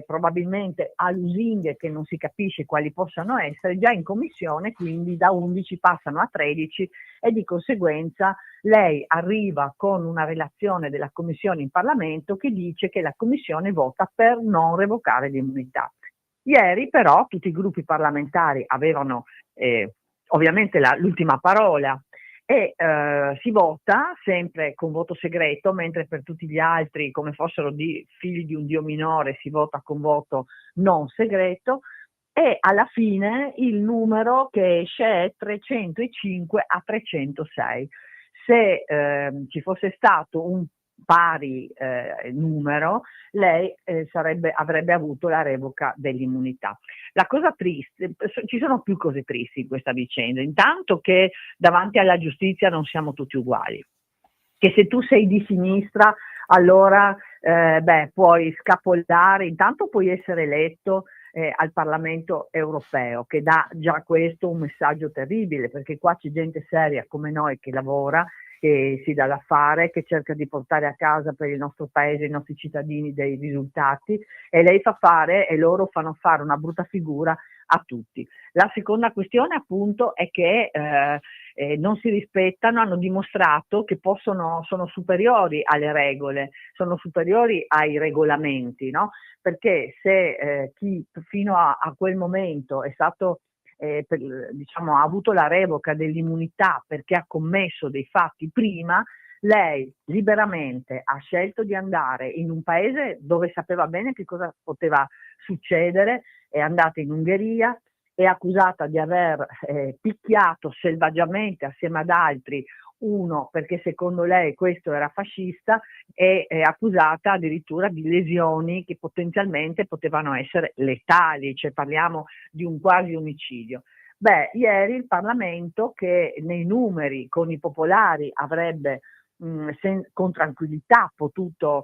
probabilmente a lusinghe che non si capisce quali possano essere, già in commissione, quindi da 11 passano a 13 e di conseguenza lei arriva con una relazione della commissione in Parlamento che dice che la commissione vota per non revocare l'immunità. Ieri però tutti i gruppi parlamentari avevano ovviamente l'ultima parola e si vota sempre con voto segreto, mentre per tutti gli altri, come fossero figli di un dio minore, si vota con voto non segreto, e alla fine il numero che esce è 305 a 306. Se ci fosse stato un pari numero, lei avrebbe avuto la revoca dell'immunità. La cosa triste, ci sono più cose tristi in questa vicenda, intanto che davanti alla giustizia non siamo tutti uguali, che se tu sei di sinistra allora puoi scappellare, intanto puoi essere eletto al Parlamento europeo, che dà già questo un messaggio terribile, perché qua c'è gente seria come noi che lavora, che si dà da fare, che cerca di portare a casa per il nostro paese, i nostri cittadini dei risultati, e lei fa fare e loro fanno fare una brutta figura a tutti. La seconda questione appunto è che non si rispettano, hanno dimostrato che sono superiori alle regole, sono superiori ai regolamenti, no? Perché se chi fino a quel momento è stato ha avuto la revoca dell'immunità perché ha commesso dei fatti prima, lei liberamente ha scelto di andare in un paese dove sapeva bene che cosa poteva succedere, è andata in Ungheria, è accusata di aver picchiato selvaggiamente assieme ad altri uno perché secondo lei questo era fascista, e è accusata addirittura di lesioni che potenzialmente potevano essere letali, cioè parliamo di un quasi omicidio. Ieri il Parlamento, che nei numeri con i popolari avrebbe con tranquillità potuto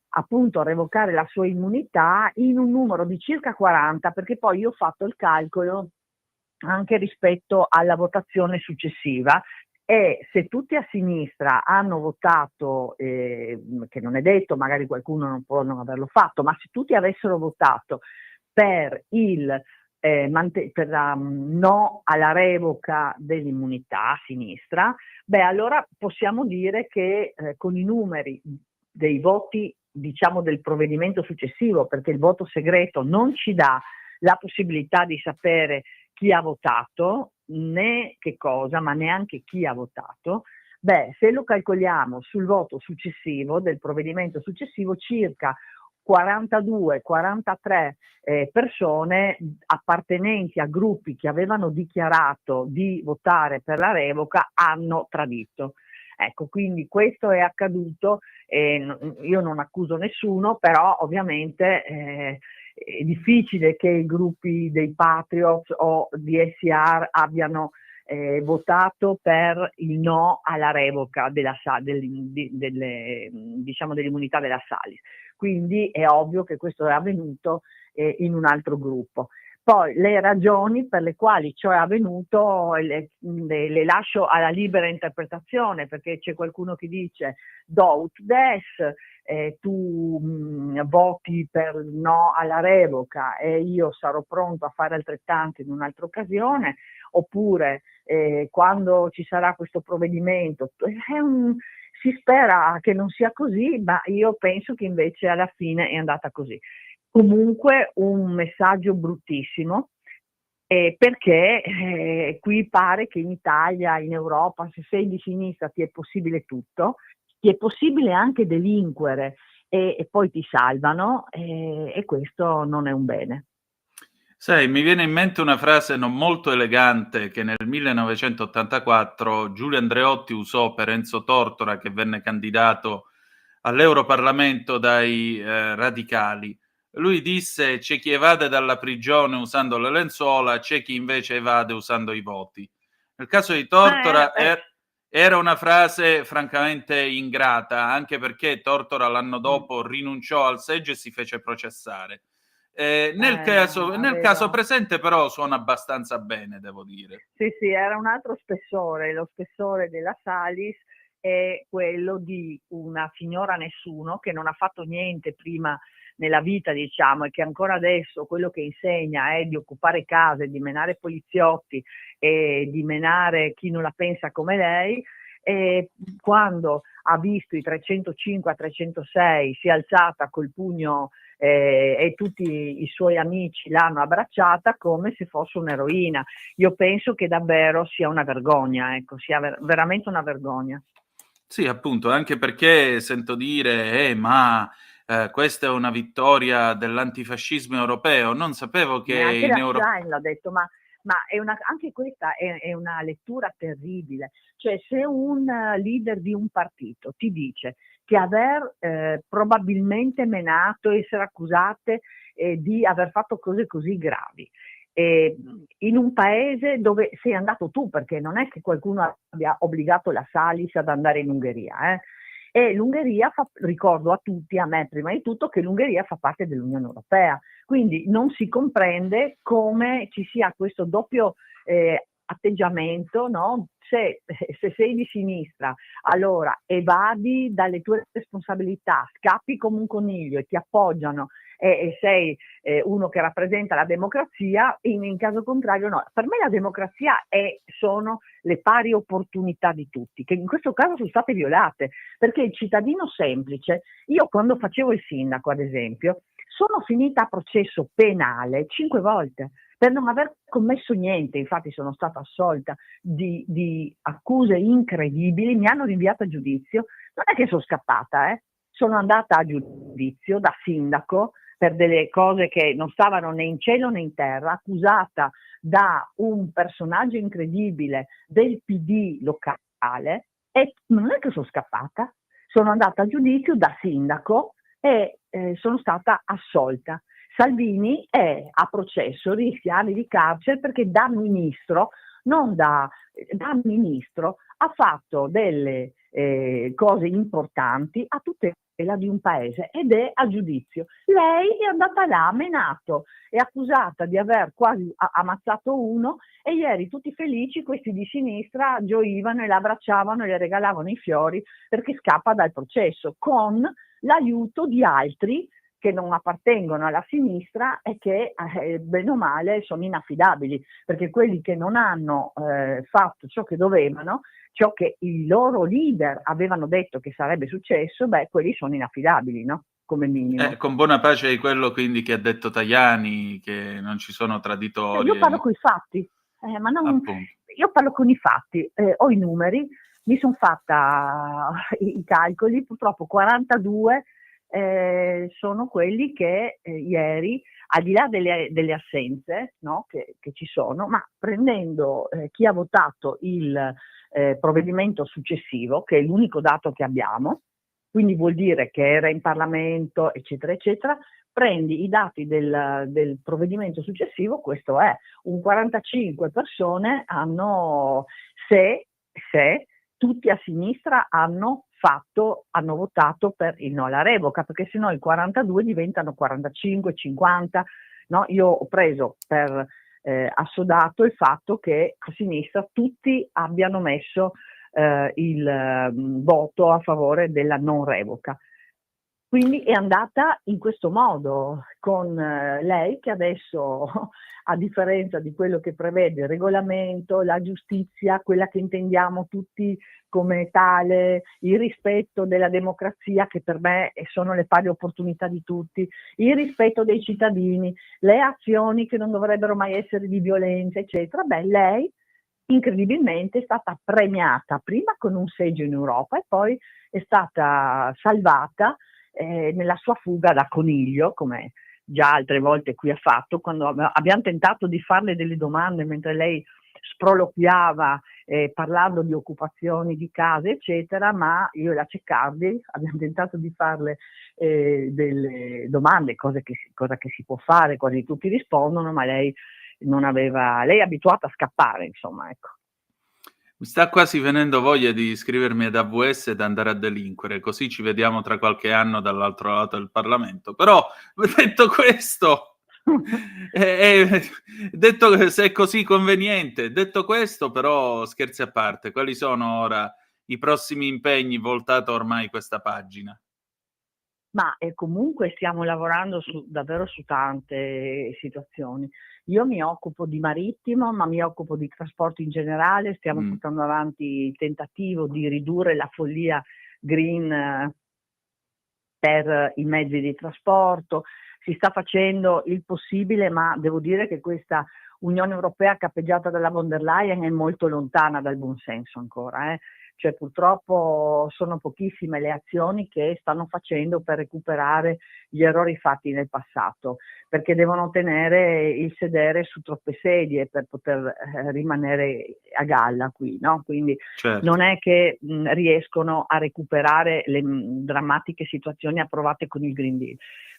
appunto revocare la sua immunità, in un numero di circa 40, perché poi io ho fatto il calcolo anche rispetto alla votazione successiva, e se tutti a sinistra hanno votato, che non è detto, magari qualcuno non può non averlo fatto, ma se tutti avessero votato per no alla revoca dell'immunità a sinistra, allora possiamo dire che con i numeri dei voti, diciamo, del provvedimento successivo, perché il voto segreto non ci dà la possibilità di sapere chi ha votato, né che cosa, ma neanche chi ha votato, se lo calcoliamo sul voto successivo, del provvedimento successivo, circa 42-43 persone appartenenti a gruppi che avevano dichiarato di votare per la revoca hanno tradito. Ecco, quindi questo è accaduto, io non accuso nessuno, però ovviamente è difficile che i gruppi dei Patriots o di SR abbiano votato per il no alla revoca dell'immunità della Salis. Quindi è ovvio che questo è avvenuto in un altro gruppo. Poi le ragioni per le quali ciò è avvenuto le lascio alla libera interpretazione, perché c'è qualcuno che dice do ut des, tu voti per no alla revoca e io sarò pronto a fare altrettanto in un'altra occasione, oppure quando ci sarà questo provvedimento si spera che non sia così, ma io penso che invece alla fine è andata così. Comunque un messaggio bruttissimo, perché qui pare che in Italia, in Europa, se sei di sinistra ti è possibile tutto, ti è possibile anche delinquere e poi ti salvano, e questo non è un bene. Sai, mi viene in mente una frase non molto elegante che nel 1984 Giulio Andreotti usò per Enzo Tortora, che venne candidato all'Europarlamento dai radicali. Lui disse: c'è chi evade dalla prigione usando le lenzuola, c'è chi invece evade usando i voti. Nel caso di Tortora era una frase francamente ingrata, anche perché Tortora l'anno dopo rinunciò al seggio e si fece processare. Nel caso presente però suona abbastanza bene, devo dire. Sì, era un altro spessore, lo spessore della Salis è quello di una signora nessuno che non ha fatto niente prima nella vita, diciamo, e che ancora adesso quello che insegna è di occupare case, di menare poliziotti e di menare chi non la pensa come lei, e quando ha visto i 305 a 306 si è alzata col pugno e tutti i suoi amici l'hanno abbracciata come se fosse un'eroina. Io penso che davvero sia una vergogna, ecco, sia veramente una vergogna. Sì, appunto, anche perché sento dire questa è una vittoria dell'antifascismo europeo. Non sapevo che Anche in la Europa... Schlein l'ha detto, ma anche questa è una lettura terribile. Cioè, se un leader di un partito ti dice che aver probabilmente menato, essere accusate di aver fatto cose così gravi, in un paese dove sei andato tu, perché non è che qualcuno abbia obbligato la Salis ad andare in Ungheria, E l'Ungheria ricordo a tutti, a me prima di tutto, che l'Ungheria fa parte dell'Unione Europea, quindi non si comprende come ci sia questo doppio atteggiamento, no? Se sei di sinistra, allora evadi dalle tue responsabilità, scappi come un coniglio e ti appoggiano e sei uno che rappresenta la democrazia, in caso contrario no. Per me la democrazia sono le pari opportunità di tutti, che in questo caso sono state violate, perché il cittadino semplice, io quando facevo il sindaco ad esempio, sono finita a processo penale 5 volte per non aver commesso niente, infatti sono stata assolta di accuse incredibili, mi hanno rinviato a giudizio, non è che sono scappata, sono andata a giudizio da sindaco per delle cose che non stavano né in cielo né in terra, accusata da un personaggio incredibile del PD locale, e non è che sono scappata, sono andata a giudizio da sindaco e sono stata assolta. Salvini è a processo, rischia anni di carcere perché da ministro, non da ministro, ha fatto delle cose importanti a tutela di un paese ed è a giudizio. Lei è andata là, menato, è accusata di aver quasi ammazzato uno e ieri tutti felici questi di sinistra gioivano e la abbracciavano e le regalavano i fiori perché scappa dal processo con l'aiuto di altri che non appartengono alla sinistra e che bene o male sono inaffidabili, perché quelli che non hanno fatto ciò che dovevano, ciò che i loro leader avevano detto che sarebbe successo, quelli sono inaffidabili, no? Come minimo. Con buona pace di quello quindi che ha detto Tajani, che non ci sono traditori. Io parlo con i fatti, ma non, io parlo con i fatti, ho i numeri, mi sono fatta i calcoli, purtroppo 42 sono quelli che ieri, al di là delle assenze, no, che ci sono, ma prendendo chi ha votato il provvedimento successivo, che è l'unico dato che abbiamo, quindi vuol dire che era in Parlamento, eccetera, eccetera, prendi i dati del provvedimento successivo, questo è, un 45 persone hanno, se tutti a sinistra hanno votato per il no alla revoca, perché sennò i 42 diventano 45, 50, no? Io ho preso per assodato il fatto che a sinistra tutti abbiano messo il voto a favore della non revoca. Quindi è andata in questo modo, con lei che adesso, a differenza di quello che prevede il regolamento, la giustizia, quella che intendiamo tutti come tale, il rispetto della democrazia, che per me sono le pari opportunità di tutti, il rispetto dei cittadini, le azioni che non dovrebbero mai essere di violenza, eccetera, lei incredibilmente è stata premiata prima con un seggio in Europa e poi è stata salvata nella sua fuga da coniglio, come già altre volte qui ha fatto, quando abbiamo tentato di farle delle domande mentre lei sproloquiava parlando di occupazioni di case eccetera, ma io e la Ceccardi abbiamo tentato di farle delle domande, cosa che si può fare, quasi tutti rispondono, ma lei lei è abituata a scappare, insomma, ecco. Mi sta quasi venendo voglia di iscrivermi ad AVS ed andare a delinquere, così ci vediamo tra qualche anno dall'altro lato del Parlamento. Però, detto questo, detto che se è così conveniente, detto questo, però scherzi a parte, quali sono ora i prossimi impegni voltato ormai questa pagina? Ma comunque stiamo lavorando davvero su tante situazioni. Io mi occupo di marittimo, ma mi occupo di trasporto in generale, stiamo portando avanti il tentativo di ridurre la follia green per i mezzi di trasporto, si sta facendo il possibile, ma devo dire che questa Unione Europea capeggiata dalla von der Leyen è molto lontana dal buonsenso ancora, Cioè purtroppo sono pochissime le azioni che stanno facendo per recuperare gli errori fatti nel passato, perché devono tenere il sedere su troppe sedie per poter rimanere a galla qui, no? Quindi non è che riescono a recuperare le drammatiche situazioni approvate con il Green Deal.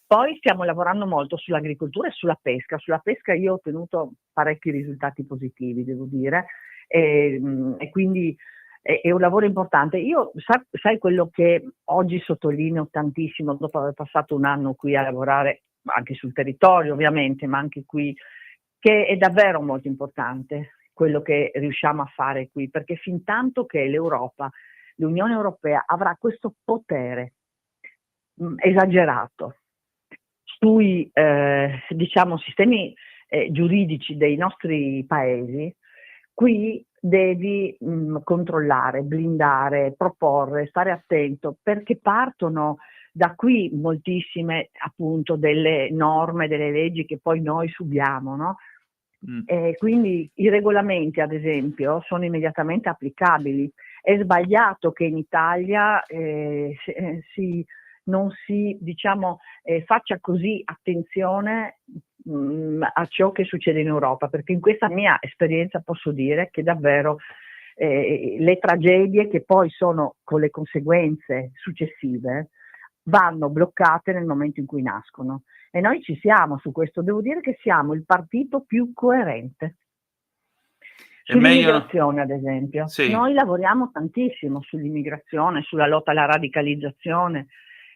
Poi stiamo lavorando molto sull'agricoltura e sulla pesca. Sulla pesca io ho ottenuto parecchi risultati positivi, devo dire, e quindi è un lavoro importante. Io sai quello che oggi sottolineo tantissimo, dopo aver passato un anno qui a lavorare, anche sul territorio ovviamente, ma anche qui, che è davvero molto importante quello che riusciamo a fare qui, perché fin tanto che l'Unione Europea avrà questo potere esagerato sui sistemi giuridici dei nostri paesi, qui devi controllare, blindare, proporre, stare attento, perché partono da qui moltissime appunto delle norme, delle leggi che poi noi subiamo, no? Quindi i regolamenti, ad esempio, sono immediatamente applicabili. È sbagliato che in Italia non si faccia così attenzione a ciò che succede in Europa, perché in questa mia esperienza posso dire che davvero le tragedie che poi sono con le conseguenze successive vanno bloccate nel momento in cui nascono, e noi ci siamo su questo. Devo dire che siamo il partito più coerente. Sull'immigrazione, ad esempio, noi lavoriamo tantissimo sull'immigrazione, sulla lotta alla radicalizzazione,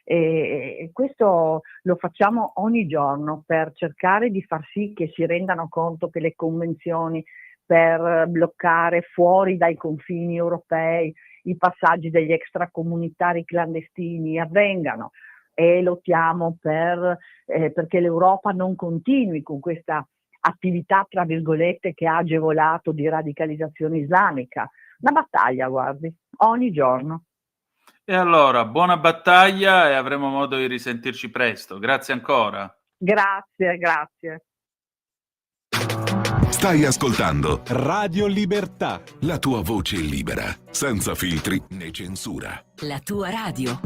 e questo lo facciamo ogni giorno per cercare di far sì che si rendano conto che le convenzioni per bloccare fuori dai confini europei i passaggi degli extracomunitari clandestini avvengano, e lottiamo perché l'Europa non continui con questa attività, tra virgolette, che ha agevolato di radicalizzazione islamica. Una battaglia, guardi, ogni giorno. E allora, buona battaglia e avremo modo di risentirci presto. Grazie ancora. Grazie. Stai ascoltando Radio Libertà, la tua voce libera, senza filtri né censura. La tua radio.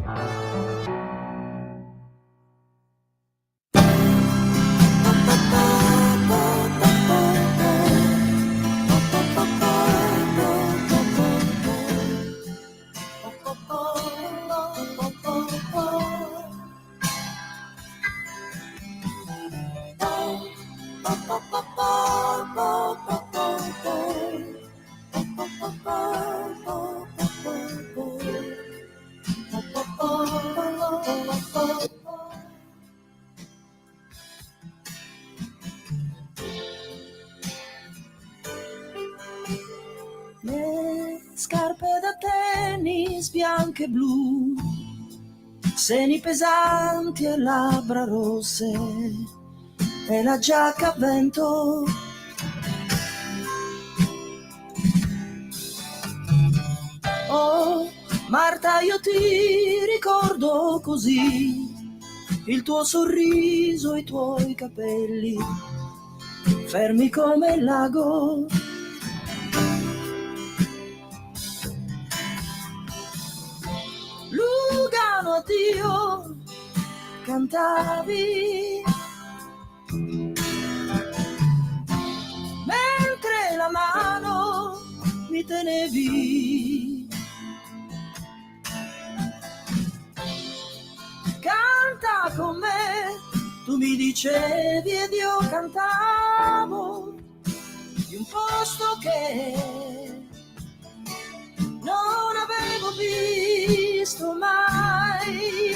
Le scarpe da tennis bianche e blu, seni pesanti e labbra rosse, e la giacca a vento. Oh, Marta, io ti ricordo così, il tuo sorriso, i tuoi capelli, fermi come il lago. Lugano, addio, cantavi, mentre la mano mi tenevi. Canta con me, tu mi dicevi ed io cantavo di un posto che non avevo visto mai.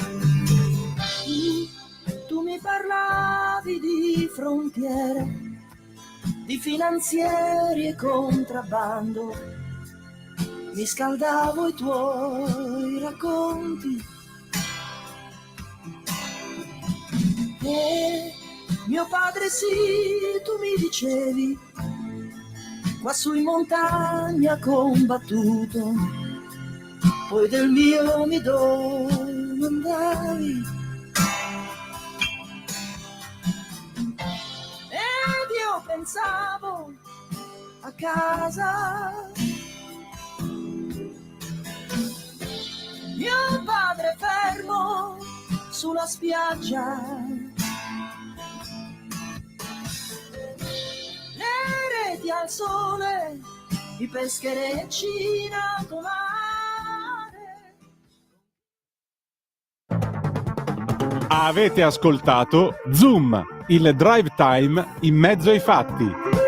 Tu mi parlavi di frontiere, di finanzieri e contrabbando, mi scaldavo i tuoi racconti. E mio padre sì, tu mi dicevi, quassù in montagna combattuto, poi del mio mi domandavi. Ed io pensavo a casa, mio padre fermo sulla spiaggia, le reti al sole, i pescherecci in alto mare. Avete ascoltato Zoom, il drive time in mezzo ai fatti.